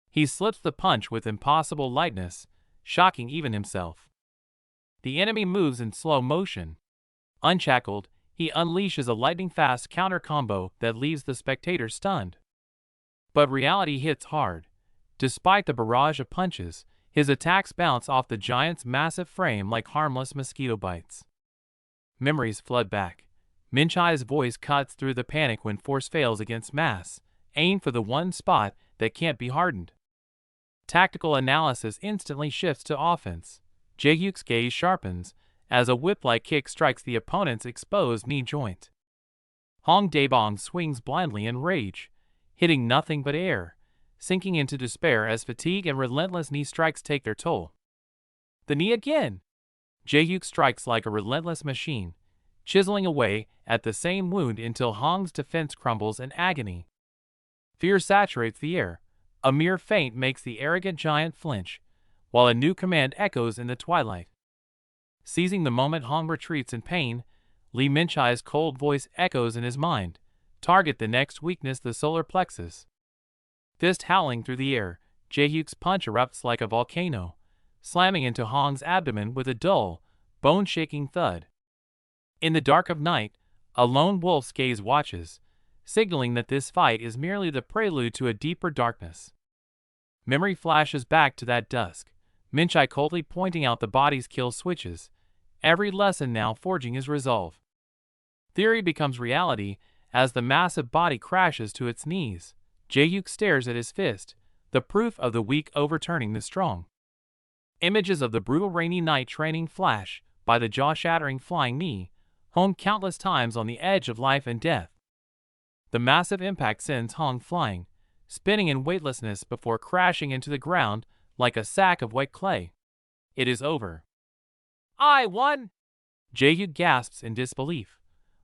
He slips the punch with impossible lightness, shocking even himself. The enemy moves in slow motion. Unshackled, he unleashes a lightning-fast counter-combo that leaves the spectator stunned. But reality hits hard. Despite the barrage of punches, his attacks bounce off the giant's massive frame like harmless mosquito bites. Memories flood back. Minchai's voice cuts through the panic when force fails against mass. Aim for the one spot that can't be hardened. Tactical analysis instantly shifts to offense. Jaehyuk's gaze sharpens as a whip-like kick strikes the opponent's exposed knee joint. Hong Daebong swings blindly in rage, hitting nothing but air, sinking into despair as fatigue and relentless knee strikes take their toll. The knee again! Jaehyuk strikes like a relentless machine, chiseling away at the same wound until Hong's defense crumbles in agony. Fear saturates the air. A mere feint makes the arrogant giant flinch, while a new command echoes in the twilight. Seizing the moment, Hong retreats in pain. Lee Minchai's cold voice echoes in his mind. Target the next weakness, the solar plexus. Fist howling through the air, Jaehyuk's punch erupts like a volcano, slamming into Hong's abdomen with a dull, bone-shaking thud. In the dark of night, a lone wolf's gaze watches, signaling that this fight is merely the prelude to a deeper darkness. Memory flashes back to that dusk, Minchai coldly pointing out the body's kill switches, every lesson now forging his resolve. Theory becomes reality as the massive body crashes to its knees. Jaehyuk stares at his fist, the proof of the weak overturning the strong. Images of the brutal rainy night training flash by the jaw-shattering flying knee, honed countless times on the edge of life and death. The massive impact sends Hong flying, spinning in weightlessness before crashing into the ground like a sack of wet clay. It is over. I won! Jaehyuk gasps in disbelief,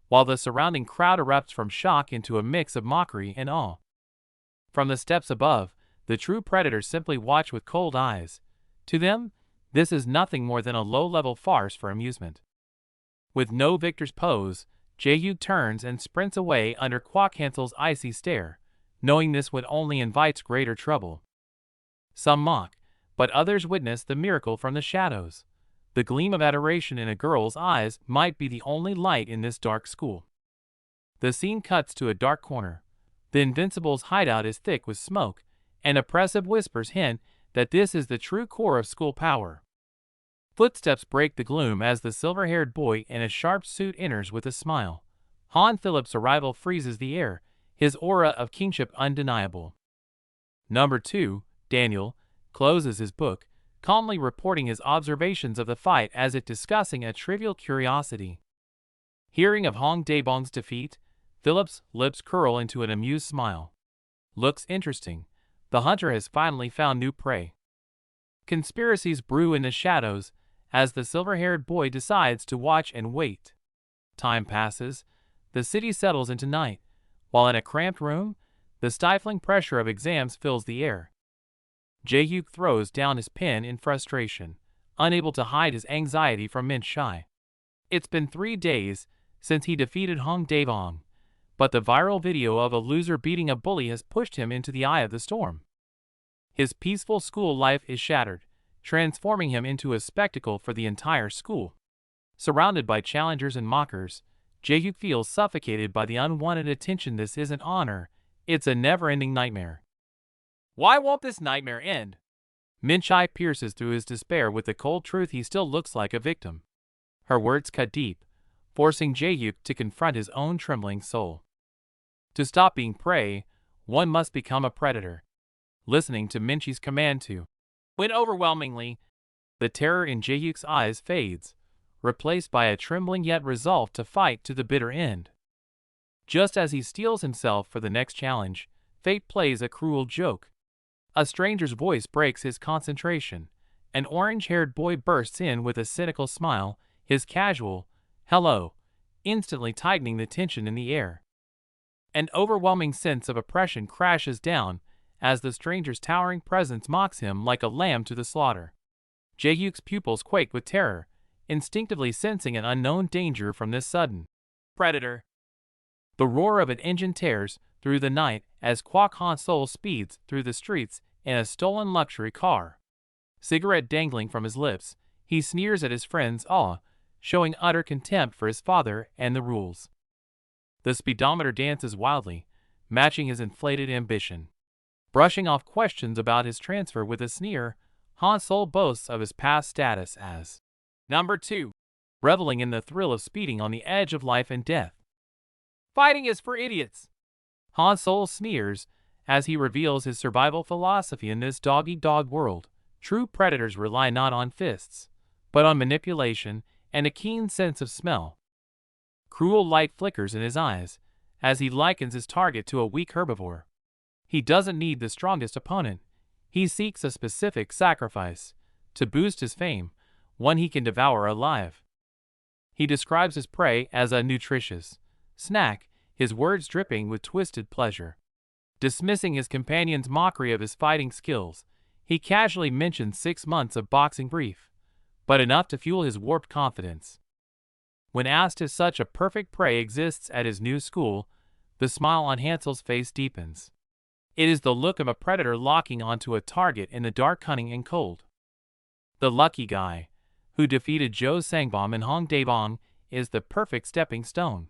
while the surrounding crowd erupts from shock into a mix of mockery and awe. From the steps above, the true predators simply watch with cold eyes. To them, this is nothing more than a low-level farce for amusement. With no victor's pose, Jaehyuk turns and sprints away under Kwok Hansel's icy stare, knowing this would only invite greater trouble. Some mock, but others witness the miracle from the shadows. The gleam of adoration in a girl's eyes might be the only light in this dark school. The scene cuts to a dark corner. The Invincible's hideout is thick with smoke, and oppressive whispers hint that this is the true core of school power. Footsteps break the gloom as the silver-haired boy in a sharp suit enters with a smile. Han Philip's arrival freezes the air, his aura of kingship undeniable. Number 2, Daniel, closes his book, calmly reporting his observations of the fight as if discussing a trivial curiosity. Hearing of Hong Daebong's defeat, Philip's lips curl into an amused smile. Looks interesting. The hunter has finally found new prey. Conspiracies brew in the shadows as the silver-haired boy decides to watch and wait. Time passes. The city settles into night, while in a cramped room, the stifling pressure of exams fills the air. Jaehyuk throws down his pen in frustration, unable to hide his anxiety from Minchai. It's been 3 days since he defeated Hong Daebong, but the viral video of a loser beating a bully has pushed him into the eye of the storm. His peaceful school life is shattered, transforming him into a spectacle for the entire school. Surrounded by challengers and mockers, Jaehyuk feels suffocated by the unwanted attention. This isn't honor, it's a never-ending nightmare. Why won't this nightmare end? Minchai pierces through his despair with the cold truth. He still looks like a victim. Her words cut deep, forcing Jaehyuk to confront his own trembling soul. To stop being prey, one must become a predator. Listening to Minchai's command to win overwhelmingly, the terror in Jaehyuk's eyes fades, replaced by a trembling yet resolve to fight to the bitter end. Just as he steels himself for the next challenge, fate plays a cruel joke. A stranger's voice breaks his concentration. An orange-haired boy bursts in with a cynical smile, his casual, "Hello," instantly tightening the tension in the air. An overwhelming sense of oppression crashes down as the stranger's towering presence mocks him like a lamb to the slaughter. Jae-hyuk's pupils quake with terror, instinctively sensing an unknown danger from this sudden predator. The roar of an engine tears through the night as Kwok Han-sol speeds through the streets in a stolen luxury car. Cigarette dangling from his lips, he sneers at his friend's awe, showing utter contempt for his father and the rules. The speedometer dances wildly, matching his inflated ambition. Brushing off questions about his transfer with a sneer, Han-sol boasts of his past status as number 2, reveling in the thrill of speeding on the edge of life and death. Fighting is for idiots, Han-sol sneers as he reveals his survival philosophy in this dog-eat-dog world. True predators rely not on fists, but on manipulation and a keen sense of smell. Cruel light flickers in his eyes as he likens his target to a weak herbivore. He doesn't need the strongest opponent. He seeks a specific sacrifice to boost his fame, one he can devour alive. He describes his prey as a nutritious snack, his words dripping with twisted pleasure. Dismissing his companion's mockery of his fighting skills, he casually mentions 6 months of boxing brief, but enough to fuel his warped confidence. When asked if such a perfect prey exists at his new school, the smile on Hansel's face deepens. It is the look of a predator locking onto a target in the dark, cunning and cold. The lucky guy, who defeated Zhou Sangbom and Hong Daebong, is the perfect stepping stone.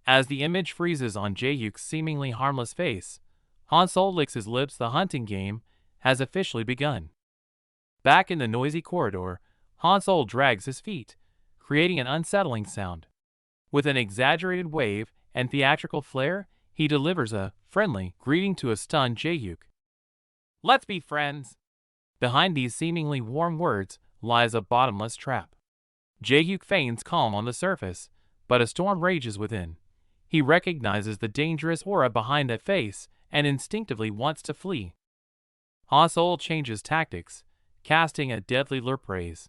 As the image freezes on Jae-hyuk's seemingly harmless face, Han-sol licks his lips. The hunting game has officially begun. Back in the noisy corridor, Han-sol drags his feet, creating an unsettling sound. With an exaggerated wave and theatrical flair, he delivers a friendly greeting to a stunned Jae-hyuk. "Let's be friends." Behind these seemingly warm words lies a bottomless trap. Jae-hyuk feigns calm on the surface, but a storm rages within. He recognizes the dangerous aura behind that face and instinctively wants to flee. Han-sol changes tactics, casting a deadly lure praise.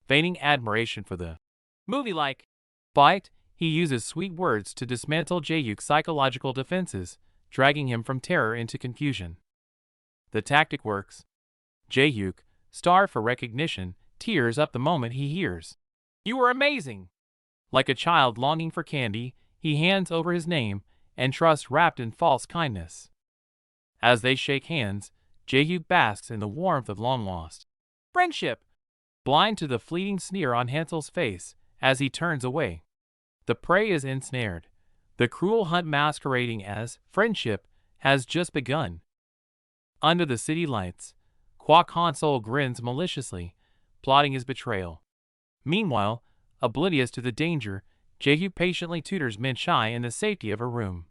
Feigning admiration for the movie-like fight, he uses sweet words to dismantle Jae-hyuk's psychological defenses, dragging him from terror into confusion. The tactic works. Jae-hyuk, starved for recognition, tears up the moment he hears, "You were amazing!" Like a child longing for candy, he hands over his name and trust wrapped in false kindness. As they shake hands, Jae-hyuk basks in the warmth of long-lost friendship, blind to the fleeting sneer on Hansel's face as he turns away. The prey is ensnared. The cruel hunt masquerading as friendship has just begun. Under the city lights, Kwok Han-sol grins maliciously, plotting his betrayal. Meanwhile, oblivious to the danger, Jae-hyuk patiently tutors Min-chae in the safety of her room.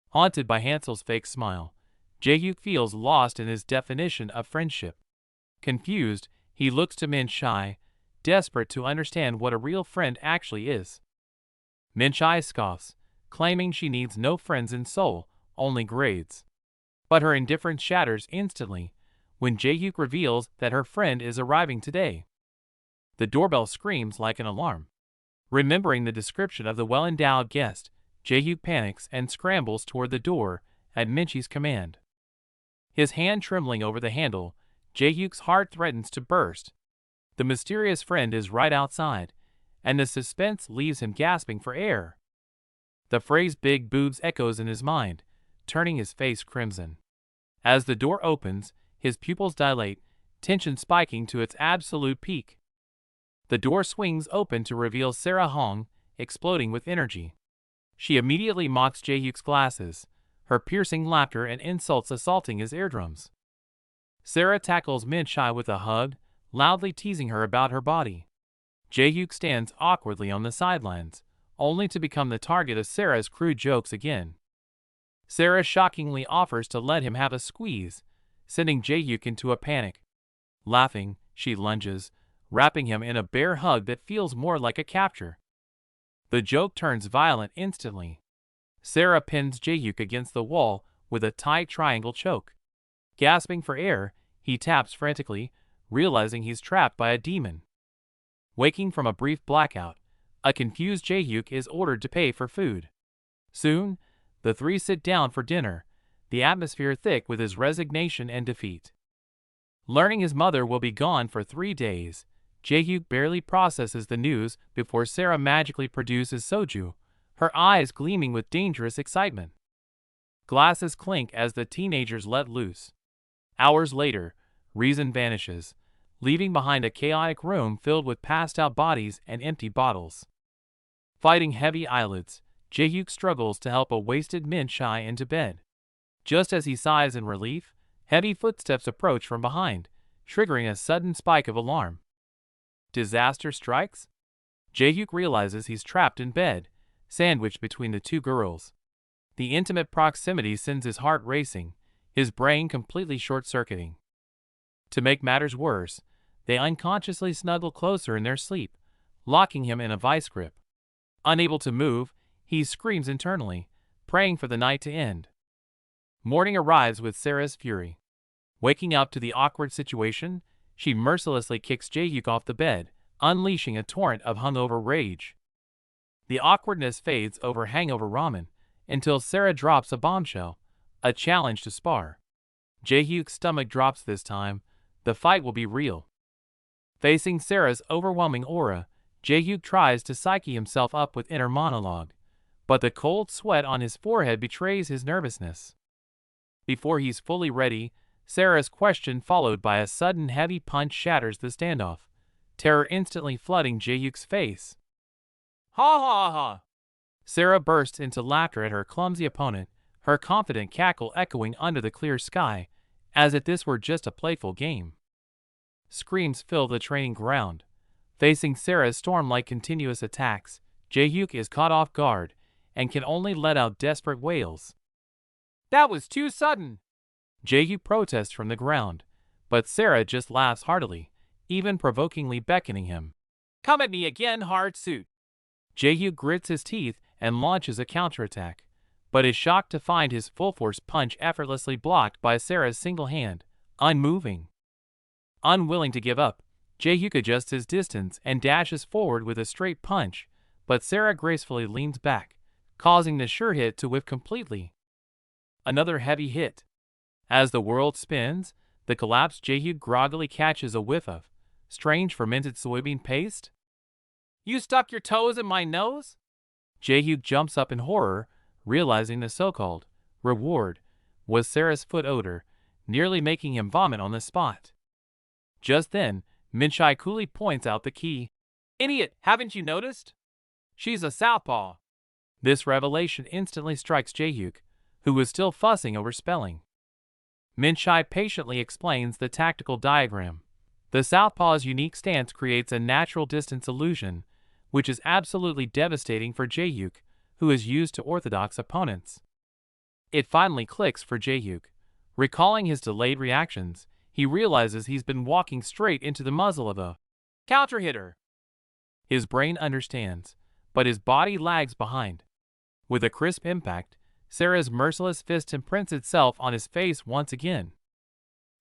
Haunted by Hansel's fake smile, Jae-hyuk feels lost in his definition of friendship. Confused, he looks to Min-chae, desperate to understand what a real friend actually is. Min-chae scoffs, claiming she needs no friends in Seoul, only grades. But her indifference shatters instantly when Jae-hyuk reveals that her friend is arriving today. The doorbell screams like an alarm. Remembering the description of the well-endowed guest, Jae-hyuk panics and scrambles toward the door at Min-chae's command. His hand trembling over the handle, Jae-hyuk's heart threatens to burst. The mysterious friend is right outside, and the suspense leaves him gasping for air. The phrase "big boobs" echoes in his mind, turning his face crimson. As the door opens, his pupils dilate, tension spiking to its absolute peak. The door swings open to reveal Sarah Hong, exploding with energy. She immediately mocks Jae-hyuk's glasses, her piercing laughter and insults assaulting his eardrums. Sarah tackles Min-chae with a hug, loudly teasing her about her body. Jae-hyuk stands awkwardly on the sidelines, only to become the target of Sarah's crude jokes again. Sarah shockingly offers to let him have a squeeze, sending Jae-hyuk into a panic. Laughing, she lunges, wrapping him in a bear hug that feels more like a capture. The joke turns violent instantly. Sarah pins Jae-hyuk against the wall with a tight triangle choke. Gasping for air, he taps frantically, realizing he's trapped by a demon. Waking from a brief blackout, a confused Jae-hyuk is ordered to pay for food. Soon, the three sit down for dinner, the atmosphere thick with his resignation and defeat. Learning his mother will be gone for 3 days, Jae-hyuk barely processes the news before Sarah magically produces soju, her eyes gleaming with dangerous excitement. Glasses clink as the teenagers let loose. Hours later, reason vanishes, leaving behind a chaotic room filled with passed-out bodies and empty bottles. Fighting heavy eyelids, Jae-hyuk struggles to help a wasted Min-chae into bed. Just as he sighs in relief, heavy footsteps approach from behind, triggering a sudden spike of alarm. Disaster strikes? Jae-hyuk realizes he's trapped in bed, sandwiched between the two girls. The intimate proximity sends his heart racing, his brain completely short-circuiting. To make matters worse, they unconsciously snuggle closer in their sleep, locking him in a vice grip. Unable to move, he screams internally, praying for the night to end. Morning arrives with Sarah's fury. Waking up to the awkward situation, she mercilessly kicks Jae-hyuk off the bed, unleashing a torrent of hungover rage. The awkwardness fades over hangover ramen, until Sarah drops a bombshell, a challenge to spar. Jae-hyuk's stomach drops this time, the fight will be real. Facing Sarah's overwhelming aura, Jae-hyuk tries to psyche himself up with inner monologue, but the cold sweat on his forehead betrays his nervousness. Before he's fully ready, Sarah's question followed by a sudden heavy punch shatters the standoff, terror instantly flooding Jae-hyuk's face. Ha ha ha! Sarah bursts into laughter at her clumsy opponent, her confident cackle echoing under the clear sky, as if this were just a playful game. Screams fill the training ground. Facing Sarah's storm-like continuous attacks, Jae-hyuk is caught off guard, and can only let out desperate wails. That was too sudden! Jae-hyuk protests from the ground, but Sarah just laughs heartily, even provokingly beckoning him. Come at me again, hard suit! Jae-hyuk grits his teeth and launches a counterattack, but is shocked to find his full-force punch effortlessly blocked by Sarah's single hand, unmoving. Unwilling to give up, Jae-hyuk adjusts his distance and dashes forward with a straight punch, but Sarah gracefully leans back, causing the sure hit to whiff completely. Another heavy hit. As the world spins, the collapsed Jae-hyuk groggily catches a whiff of strange fermented soybean paste. You stuck your toes in my nose? Jae-hyuk jumps up in horror, realizing the so-called reward was Sarah's foot odor, nearly making him vomit on the spot. Just then, Min-chae coolly points out the key. Idiot, haven't you noticed? She's a southpaw. This revelation instantly strikes Jae-hyuk, who was still fussing over spelling. Min-chae patiently explains the tactical diagram. The southpaw's unique stance creates a natural distance illusion, which is absolutely devastating for Jae-hyuk, who is used to orthodox opponents. It finally clicks for Jae-hyuk. Recalling his delayed reactions, he realizes he's been walking straight into the muzzle of a counter hitter. His brain understands, but his body lags behind. With a crisp impact, Sarah's merciless fist imprints itself on his face once again.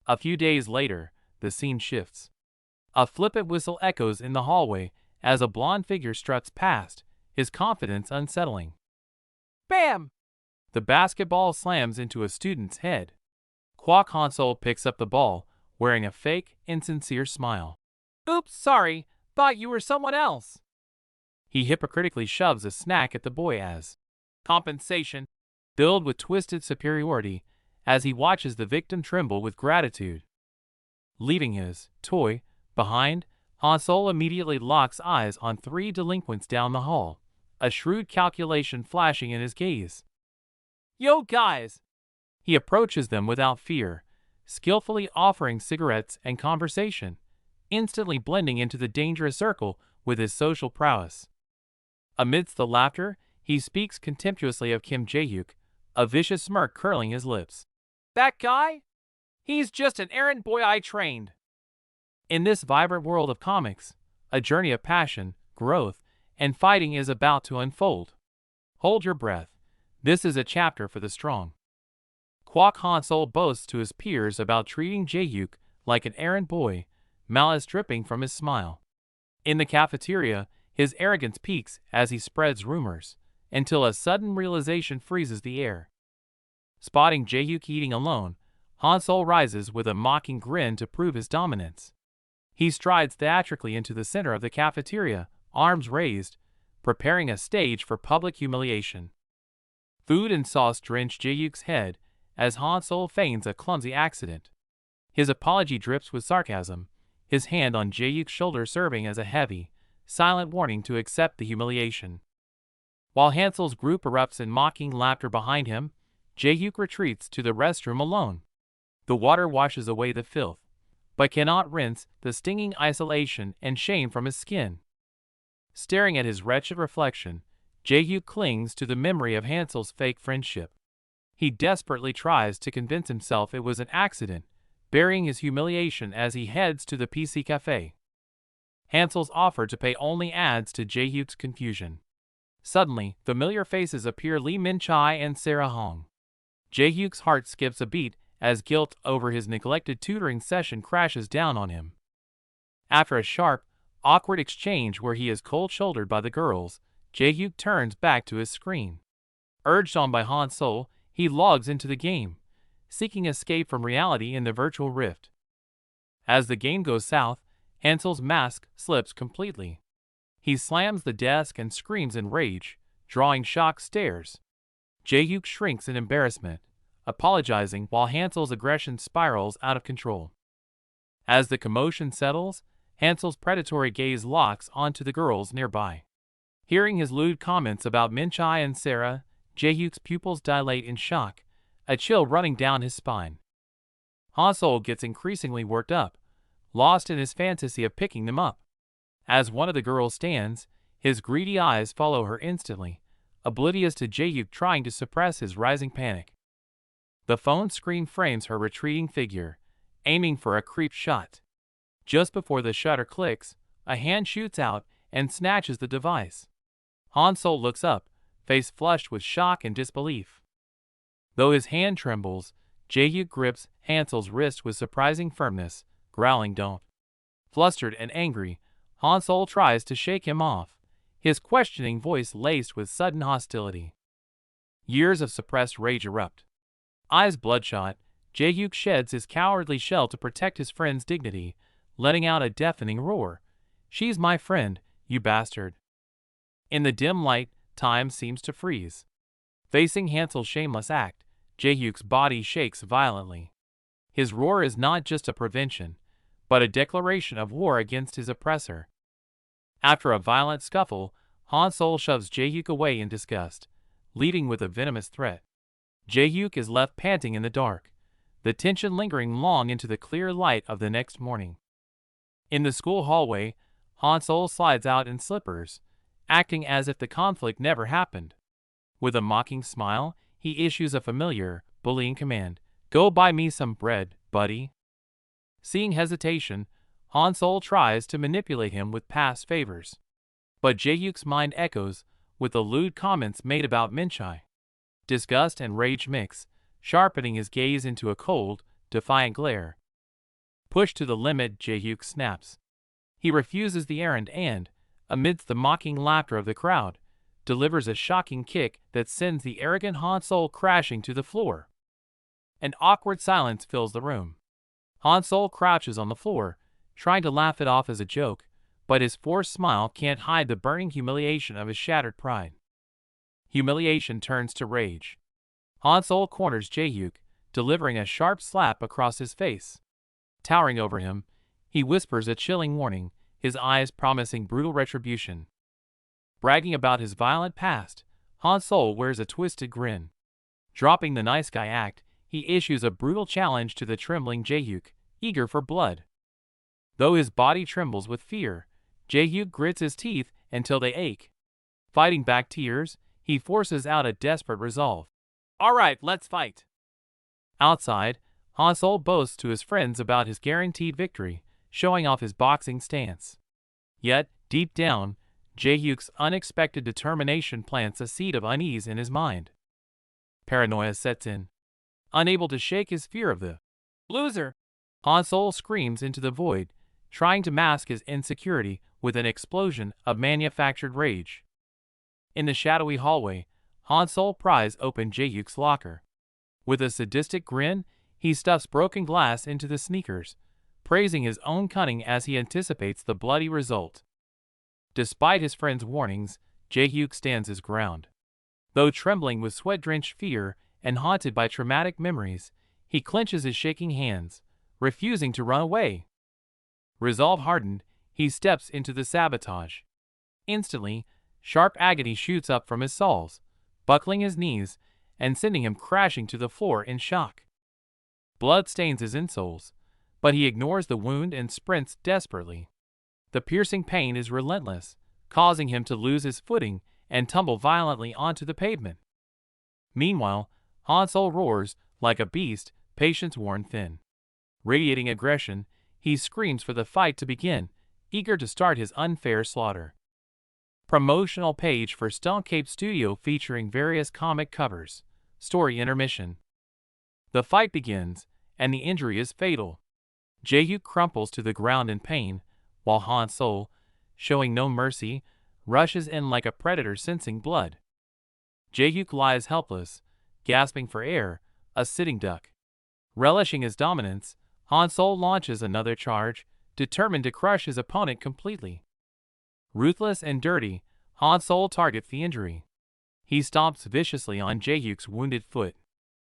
A few days later, the scene shifts. A flippant whistle echoes in the hallway as a blonde figure struts past, his confidence unsettling. Bam! The basketball slams into a student's head. Kwok Han-sol picks up the ball, wearing a fake, insincere smile. Oops, sorry, thought you were someone else. He hypocritically shoves a snack at the boy as compensation, filled with twisted superiority, as he watches the victim tremble with gratitude. Leaving his toy behind, Han-sol immediately locks eyes on 3 delinquents down the hall, a shrewd calculation flashing in his gaze. Yo guys! He approaches them without fear, skillfully offering cigarettes and conversation, instantly blending into the dangerous circle with his social prowess. Amidst the laughter, he speaks contemptuously of Kim Jae-hyuk, a vicious smirk curling his lips. That guy? He's just an errand boy I trained. In this vibrant world of comics, a journey of passion, growth, and fighting is about to unfold. Hold your breath. This is a chapter for the strong. Kwok Hansol boasts to his peers about treating Jae-hyuk like an errand boy, malice dripping from his smile. In the cafeteria, his arrogance peaks as he spreads rumors, until a sudden realization freezes the air. Spotting Jae-hyuk eating alone, Hansol rises with a mocking grin to prove his dominance. He strides theatrically into the center of the cafeteria, arms raised, preparing a stage for public humiliation. Food and sauce drench Jae-hyuk's head as Hansol feigns a clumsy accident. His apology drips with sarcasm, his hand on Jae-hyuk's shoulder serving as a heavy, silent warning to accept the humiliation. While Hansel's group erupts in mocking laughter behind him, Jae-hyuk retreats to the restroom alone. The water washes away the filth, but cannot rinse the stinging isolation and shame from his skin. Staring at his wretched reflection, Jae-hyuk clings to the memory of Hansel's fake friendship. He desperately tries to convince himself it was an accident, burying his humiliation as he heads to the PC cafe. Hansel's offer to pay only adds to Jae-hyuk's confusion. Suddenly, familiar faces appear: Lee Min-chai and Sarah Hong. Jae-hyuk's heart skips a beat as guilt over his neglected tutoring session crashes down on him. After a sharp, awkward exchange where he is cold-shouldered by the girls, Jae-hyuk turns back to his screen. Urged on by Hansol, he logs into the game, seeking escape from reality in the virtual rift. As the game goes south, Hansel's mask slips completely. He slams the desk and screams in rage, drawing shocked stares. Jae-hyuk shrinks in embarrassment, apologizing while Hansel's aggression spirals out of control. As the commotion settles, Hansel's predatory gaze locks onto the girls nearby. Hearing his lewd comments about Min-chai and Sarah, Jae-hyuk's pupils dilate in shock, a chill running down his spine. Hansol gets increasingly worked up, lost in his fantasy of picking them up. As one of the girls stands, his greedy eyes follow her instantly, oblivious to Jae-hyuk trying to suppress his rising panic. The phone screen frames her retreating figure, aiming for a creep shot. Just before the shutter clicks, a hand shoots out and snatches the device. Hansol looks up, face flushed with shock and disbelief. Though his hand trembles, Jae-hyuk grips Hansel's wrist with surprising firmness, growling, "Don't." Flustered and angry, Hansol tries to shake him off, his questioning voice laced with sudden hostility. Years of suppressed rage erupt. Eyes bloodshot, Jae-hyuk sheds his cowardly shell to protect his friend's dignity, letting out a deafening roar. "She's my friend, you bastard." In the dim light, time seems to freeze. Facing Hansel's shameless act, Jae-hyuk's body shakes violently. His roar is not just a prevention, but a declaration of war against his oppressor. After a violent scuffle, Hansol shoves Jae-hyuk away in disgust, leaving with a venomous threat. Jae-hyuk is left panting in the dark, the tension lingering long into the clear light of the next morning. In the school hallway, Hansol slides out in slippers, acting as if the conflict never happened. With a mocking smile, he issues a familiar, bullying command: "Go buy me some bread, buddy." Seeing hesitation, Hansol tries to manipulate him with past favors. But Jae-hyuk's mind echoes with the lewd comments made about Min-chai. Disgust and rage mix, sharpening his gaze into a cold, defiant glare. Pushed to the limit, Jae-hyuk snaps. He refuses the errand and, amidst the mocking laughter of the crowd, delivers a shocking kick that sends the arrogant Hansol crashing to the floor. An awkward silence fills the room. Hansol crouches on the floor, trying to laugh it off as a joke, but his forced smile can't hide the burning humiliation of his shattered pride. Humiliation turns to rage. Hansol corners Jae-hyuk, delivering a sharp slap across his face. Towering over him, he whispers a chilling warning, his eyes promising brutal retribution. Bragging about his violent past, Hansol wears a twisted grin. Dropping the nice guy act, he issues a brutal challenge to the trembling Jae-hyuk, eager for blood. Though his body trembles with fear, Jae-hyuk grits his teeth until they ache. Fighting back tears, he forces out a desperate resolve. "All right, let's fight." Outside, Hansol boasts to his friends about his guaranteed victory, showing off his boxing stance. Yet, deep down, Jae-hyuk's unexpected determination plants a seed of unease in his mind. Paranoia sets in. Unable to shake his fear of the loser, Hansol screams into the void, trying to mask his insecurity with an explosion of manufactured rage. In the shadowy hallway, Hansol pries open Jae-hyuk's locker. With a sadistic grin, he stuffs broken glass into the sneakers, praising his own cunning as he anticipates the bloody result. Despite his friend's warnings, Jae-hyuk stands his ground. Though trembling with sweat-drenched fear and haunted by traumatic memories, he clenches his shaking hands, refusing to run away. Resolve hardened, he steps into the sabotage. Instantly, sharp agony shoots up from his soles, buckling his knees and sending him crashing to the floor in shock. Blood stains his insoles, but he ignores the wound and sprints desperately. The piercing pain is relentless, causing him to lose his footing and tumble violently onto the pavement. Meanwhile, Hansol roars like a beast, patience worn thin. Radiating aggression, he screams for the fight to begin, eager to start his unfair slaughter. Promotional page for SHOCKS Studio featuring various comic covers. Story intermission. The fight begins, and the injury is fatal. Jae-hyuk crumples to the ground in pain, while Hansol, showing no mercy, rushes in like a predator sensing blood. Jae-hyuk lies helpless, gasping for air, a sitting duck. Relishing his dominance, Hansol launches another charge, determined to crush his opponent completely. Ruthless and dirty, Hansol targets the injury. He stomps viciously on Jae-hyuk's wounded foot.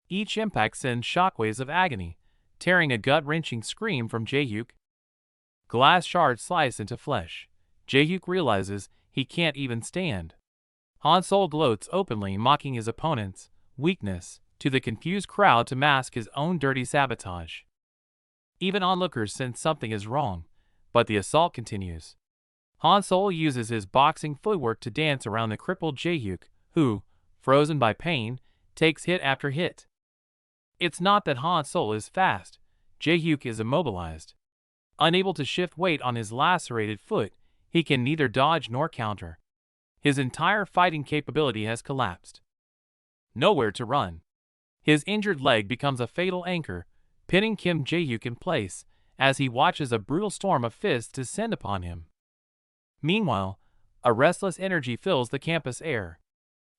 Each impact sends shockwaves of agony, tearing a gut-wrenching scream from Jae-hyuk. Glass shards slice into flesh. Jae-hyuk realizes he can't even stand. Hansol gloats openly, mocking his opponent's weakness to the confused crowd to mask his own dirty sabotage. Even onlookers sense something is wrong, but the assault continues. Hansol uses his boxing footwork to dance around the crippled Jae-hyuk, who, frozen by pain, takes hit after hit. It's not that Hansol is fast, Jae-hyuk is immobilized. Unable to shift weight on his lacerated foot, he can neither dodge nor counter. His entire fighting capability has collapsed. Nowhere to run. His injured leg becomes a fatal anchor, pinning Kim Jae-hyuk in place as he watches a brutal storm of fists descend upon him. Meanwhile, a restless energy fills the campus air.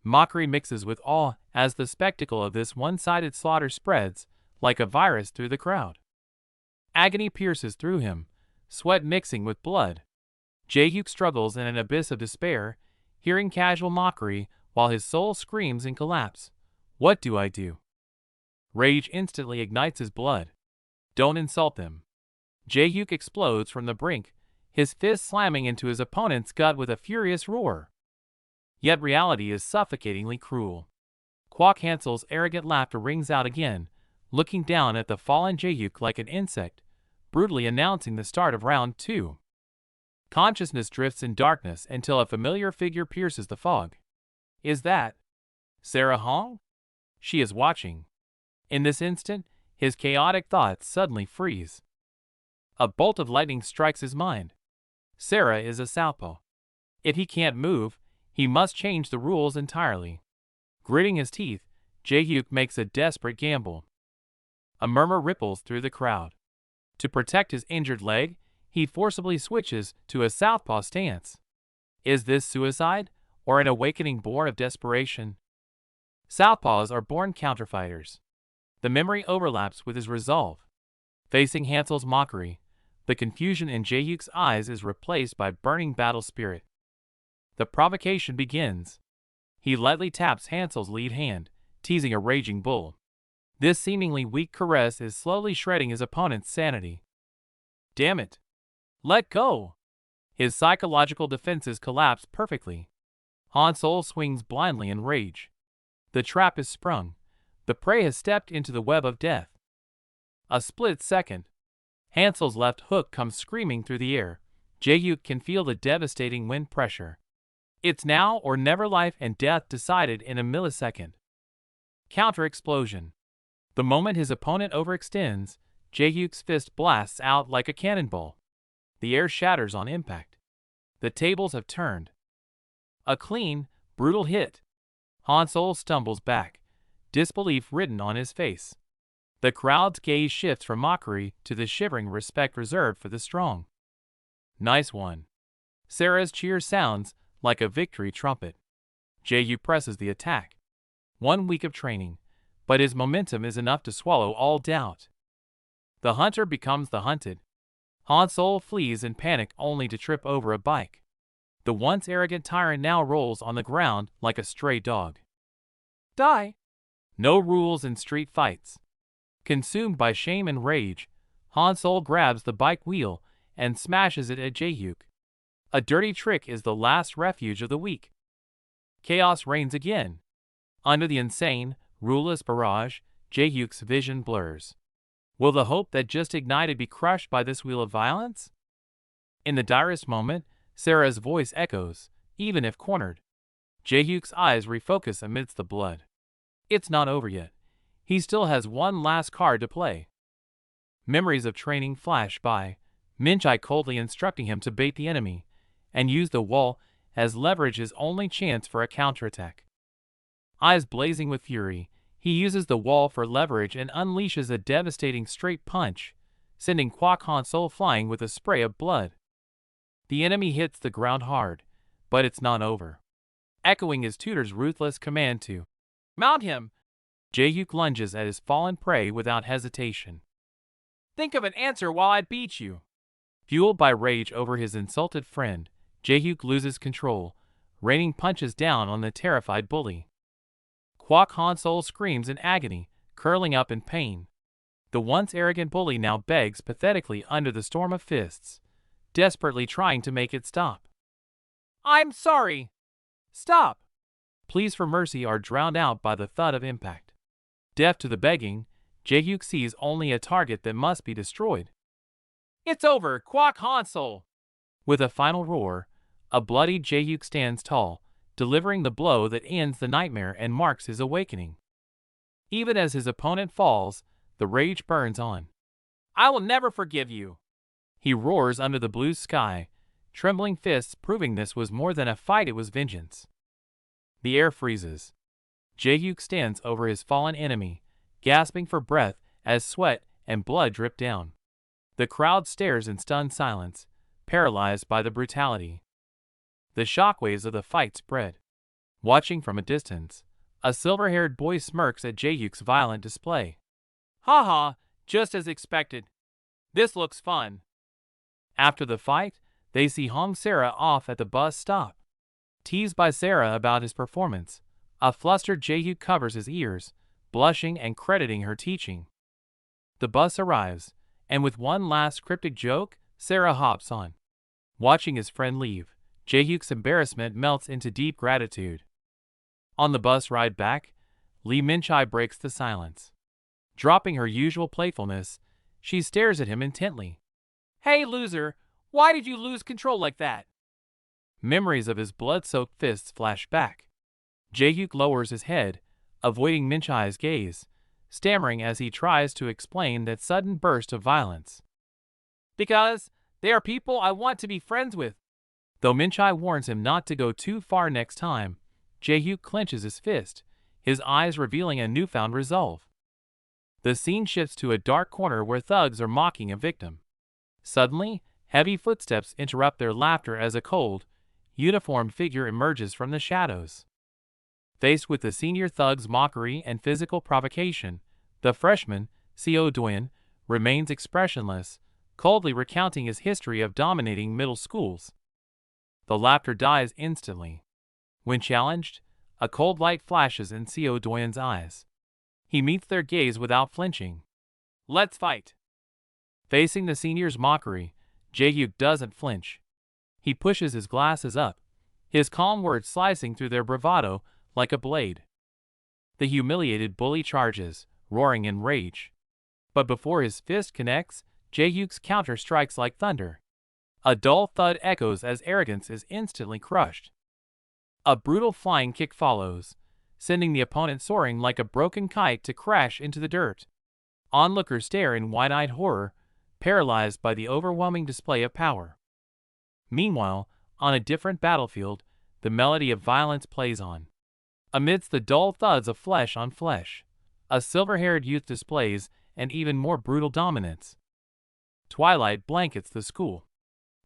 Mockery mixes with awe as the spectacle of this one-sided slaughter spreads like a virus through the crowd. Agony pierces through him, sweat mixing with blood. Jae-hyuk struggles in an abyss of despair, hearing casual mockery while his soul screams in collapse. What do I do? Rage instantly ignites his blood. Don't insult them. Jae-hyuk explodes from the brink, his fist slamming into his opponent's gut with a furious roar. Yet reality is suffocatingly cruel. Kwok Hansel's arrogant laughter rings out again, looking down at the fallen Jae-hyuk like an insect, brutally announcing the start of round 2. Consciousness drifts in darkness until a familiar figure pierces the fog. Is that Sarah Hong? She is watching. In this instant, his chaotic thoughts suddenly freeze. A bolt of lightning strikes his mind. Sarah is a southpaw. If he can't move, he must change the rules entirely. Gritting his teeth, Jae-hyuk makes a desperate gamble. A murmur ripples through the crowd. To protect his injured leg, he forcibly switches to a southpaw stance. Is this suicide, or an awakening born of desperation? Southpaws are born counterfighters. The memory overlaps with his resolve. Facing Hansel's mockery, the confusion in Jae-hyuk's eyes is replaced by burning battle spirit. The provocation begins. He lightly taps Hansel's lead hand, teasing a raging bull. This seemingly weak caress is slowly shredding his opponent's sanity. Damn it! Let go! His psychological defenses collapse perfectly. Hansol swings blindly in rage. The trap is sprung. The prey has stepped into the web of death. A split second. Hansel's left hook comes screaming through the air. Jae-hyuk can feel the devastating wind pressure. It's now or never, life and death decided in a millisecond. Counter explosion. The moment his opponent overextends, Jae-hyuk's fist blasts out like a cannonball. The air shatters on impact. The tables have turned. A clean, brutal hit. Hansol stumbles back, disbelief written on his face. The crowd's gaze shifts from mockery to the shivering respect reserved for the strong. Nice one. Sarah's cheer sounds like a victory trumpet. Jae-yu presses the attack. 1 week of training, but his momentum is enough to swallow all doubt. The hunter becomes the hunted. Han-sol flees in panic only to trip over a bike. The once arrogant tyrant now rolls on the ground like a stray dog. Die! No rules in street fights. Consumed by shame and rage, Han-sol grabs the bike wheel and smashes it at Jae-yu. A dirty trick is the last refuge of the week. Chaos reigns again. Under the insane, ruleless barrage, Jae-yuk's vision blurs. Will the hope that just ignited be crushed by this wheel of violence? In the direst moment, Sarah's voice echoes, even if cornered. Jae-yuk's eyes refocus amidst the blood. It's not over yet. He still has one last card to play. Memories of training flash by, Minchai coldly instructing him to bait the enemy, and use the wall as leverage his only chance for a counterattack. Eyes blazing with fury, he uses the wall for leverage and unleashes a devastating straight punch, sending Kwak Han-sol flying with a spray of blood. The enemy hits the ground hard, but it's not over. Echoing his tutor's ruthless command to mount him, Jae-yuk lunges at his fallen prey without hesitation. Think of an answer while I beat you. Fueled by rage over his insulted friend, Jae-yuk loses control, raining punches down on the terrified bully. Kwak Han-sol screams in agony, curling up in pain. The once arrogant bully now begs pathetically under the storm of fists, desperately trying to make it stop. I'm sorry. Stop. Pleas for mercy are drowned out by the thud of impact. Deaf to the begging, Jae-yuk sees only a target that must be destroyed. It's over, Kwak Han-sol! With a final roar, a bloodied Jae-yuk stands tall, delivering the blow that ends the nightmare and marks his awakening. Even as his opponent falls, the rage burns on. I will never forgive you! He roars under the blue sky, trembling fists proving this was more than a fight, it was vengeance. The air freezes. Jae-yuk stands over his fallen enemy, gasping for breath as sweat and blood drip down. The crowd stares in stunned silence, paralyzed by the brutality. The shockwaves of the fight spread. Watching from a distance, a silver-haired boy smirks at Jae-yuk's violent display. Haha, just as expected. This looks fun. After the fight, they see Hong Sarah off at the bus stop. Teased by Sarah about his performance, a flustered Jae-yuk covers his ears, blushing and crediting her teaching. The bus arrives, and with one last cryptic joke, Sarah hops on. Watching his friend leave, Jae-yuk's embarrassment melts into deep gratitude. On the bus ride back, Lee Minchai breaks the silence. Dropping her usual playfulness, she stares at him intently. Hey loser, why did you lose control like that? Memories of his blood-soaked fists flash back. Jae-yuk lowers his head, avoiding Minchai's gaze, stammering as he tries to explain that sudden burst of violence. Because they are people I want to be friends with. Though Minchai warns him not to go too far next time, Jae-yuk clenches his fist, his eyes revealing a newfound resolve. The scene shifts to a dark corner where thugs are mocking a victim. Suddenly, heavy footsteps interrupt their laughter as a cold, uniformed figure emerges from the shadows. Faced with the senior thug's mockery and physical provocation, the freshman, Seo Doyen, remains expressionless, coldly recounting his history of dominating middle schools. The laughter dies instantly. When challenged, a cold light flashes in Seo Doyen's eyes. He meets their gaze without flinching. Let's fight! Facing the senior's mockery, Jae-yuk doesn't flinch. He pushes his glasses up, his calm words slicing through their bravado like a blade. The humiliated bully charges, roaring in rage. But before his fist connects, Jae-yuk's counter strikes like thunder. A dull thud echoes as arrogance is instantly crushed. A brutal flying kick follows, sending the opponent soaring like a broken kite to crash into the dirt. Onlookers stare in wide-eyed horror, paralyzed by the overwhelming display of power. Meanwhile, on a different battlefield, the melody of violence plays on. Amidst the dull thuds of flesh on flesh, a silver-haired youth displays and even more brutal dominance. Twilight blankets the school.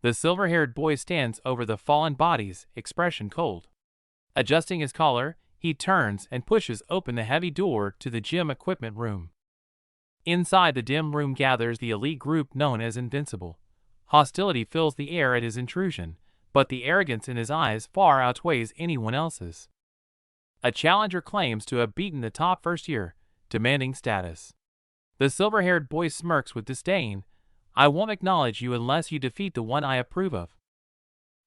The silver-haired boy stands over the fallen bodies, expression cold. Adjusting his collar, he turns and pushes open the heavy door to the gym equipment room. Inside the dim room gathers the elite group known as Invincible. Hostility fills the air at his intrusion, but the arrogance in his eyes far outweighs anyone else's. A challenger claims to have beaten the top first year, demanding status. The silver-haired boy smirks with disdain. I won't acknowledge you unless you defeat the one I approve of.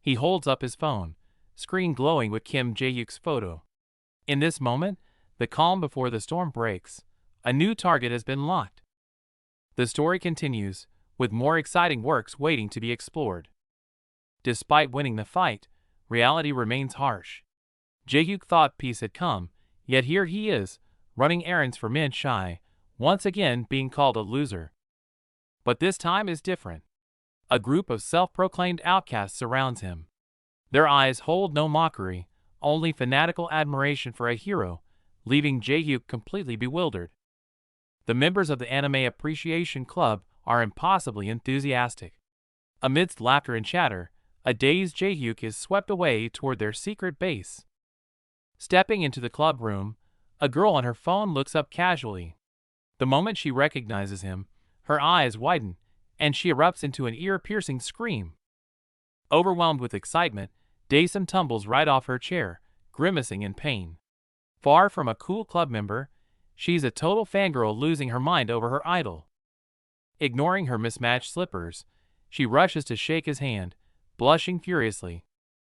He holds up his phone, screen glowing with Kim Jae-hyuk's photo. In this moment, the calm before the storm breaks. A new target has been locked. The story continues, with more exciting works waiting to be explored. Despite winning the fight, reality remains harsh. Jae-hyuk thought peace had come, yet here he is, running errands for Min Shai, once again being called a loser. But this time is different. A group of self-proclaimed outcasts surrounds him. Their eyes hold no mockery, only fanatical admiration for a hero, leaving Jae-hyuk completely bewildered. The members of the Anime Appreciation Club are impossibly enthusiastic. Amidst laughter and chatter, a dazed Jae-hyuk is swept away toward their secret base. Stepping into the club room, a girl on her phone looks up casually. The moment she recognizes him, her eyes widen, and she erupts into an ear-piercing scream. Overwhelmed with excitement, Daesum tumbles right off her chair, grimacing in pain. Far from a cool club member, she's a total fangirl losing her mind over her idol. Ignoring her mismatched slippers, she rushes to shake his hand, blushing furiously.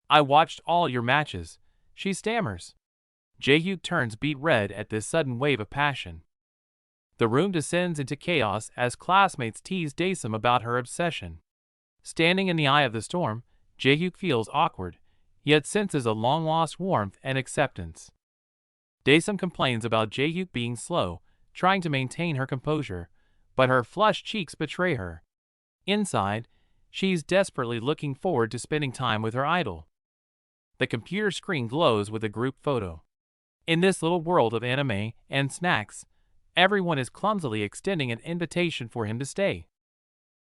I watched all your matches, she stammers. Jae-hyuk turns beet red at this sudden wave of passion. The room descends into chaos as classmates tease Daesum about her obsession. Standing in the eye of the storm, Jae-hyuk feels awkward, yet senses a long-lost warmth and acceptance. Daesum complains about Jae-hyuk being slow, trying to maintain her composure, but her flushed cheeks betray her. Inside, she's desperately looking forward to spending time with her idol. The computer screen glows with a group photo. In this little world of anime and snacks, everyone is clumsily extending an invitation for him to stay.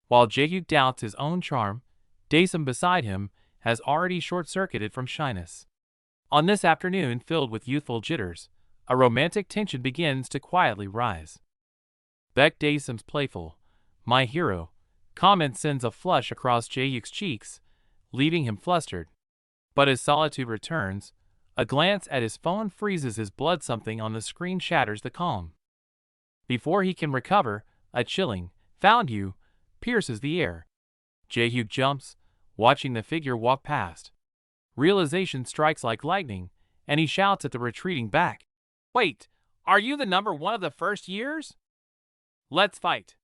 While Jae-hyuk doubts his own charm, Daesum beside him has already short-circuited from shyness. On this afternoon filled with youthful jitters, a romantic tension begins to quietly rise. Baek Daesum's playful, "My hero," comment sends a flush across Jae-hyuk's cheeks, leaving him flustered. But as solitude returns, a glance at his phone freezes his blood. Something on the screen shatters the calm. Before he can recover, a chilling, "Found you," pierces the air. Jae-hyuk jumps, watching the figure walk past. Realization strikes like lightning, and he shouts at the retreating back. "Wait, are you the number one of the first years? Let's fight."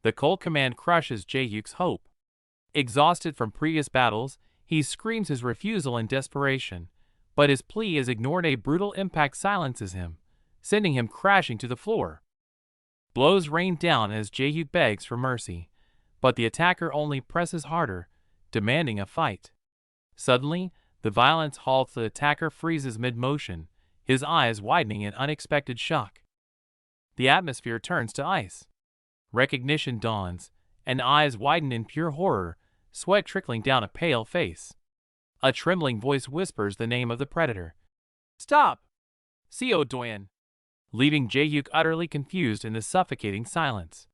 The cold command crushes Jae-hyuk's hope. Exhausted from previous battles, he screams his refusal in desperation, but his plea is ignored. A brutal impact silences him, sending him crashing to the floor. Blows rain down as Jae-hyuk begs for mercy, but the attacker only presses harder, demanding a fight. Suddenly, the violence halts. The attacker freezes mid-motion, his eyes widening in unexpected shock. The atmosphere turns to ice. Recognition dawns, and eyes widen in pure horror, sweat trickling down a pale face. A trembling voice whispers the name of the predator. "Stop! Seo Doyen!" Leaving Jae-hyuk utterly confused in the suffocating silence.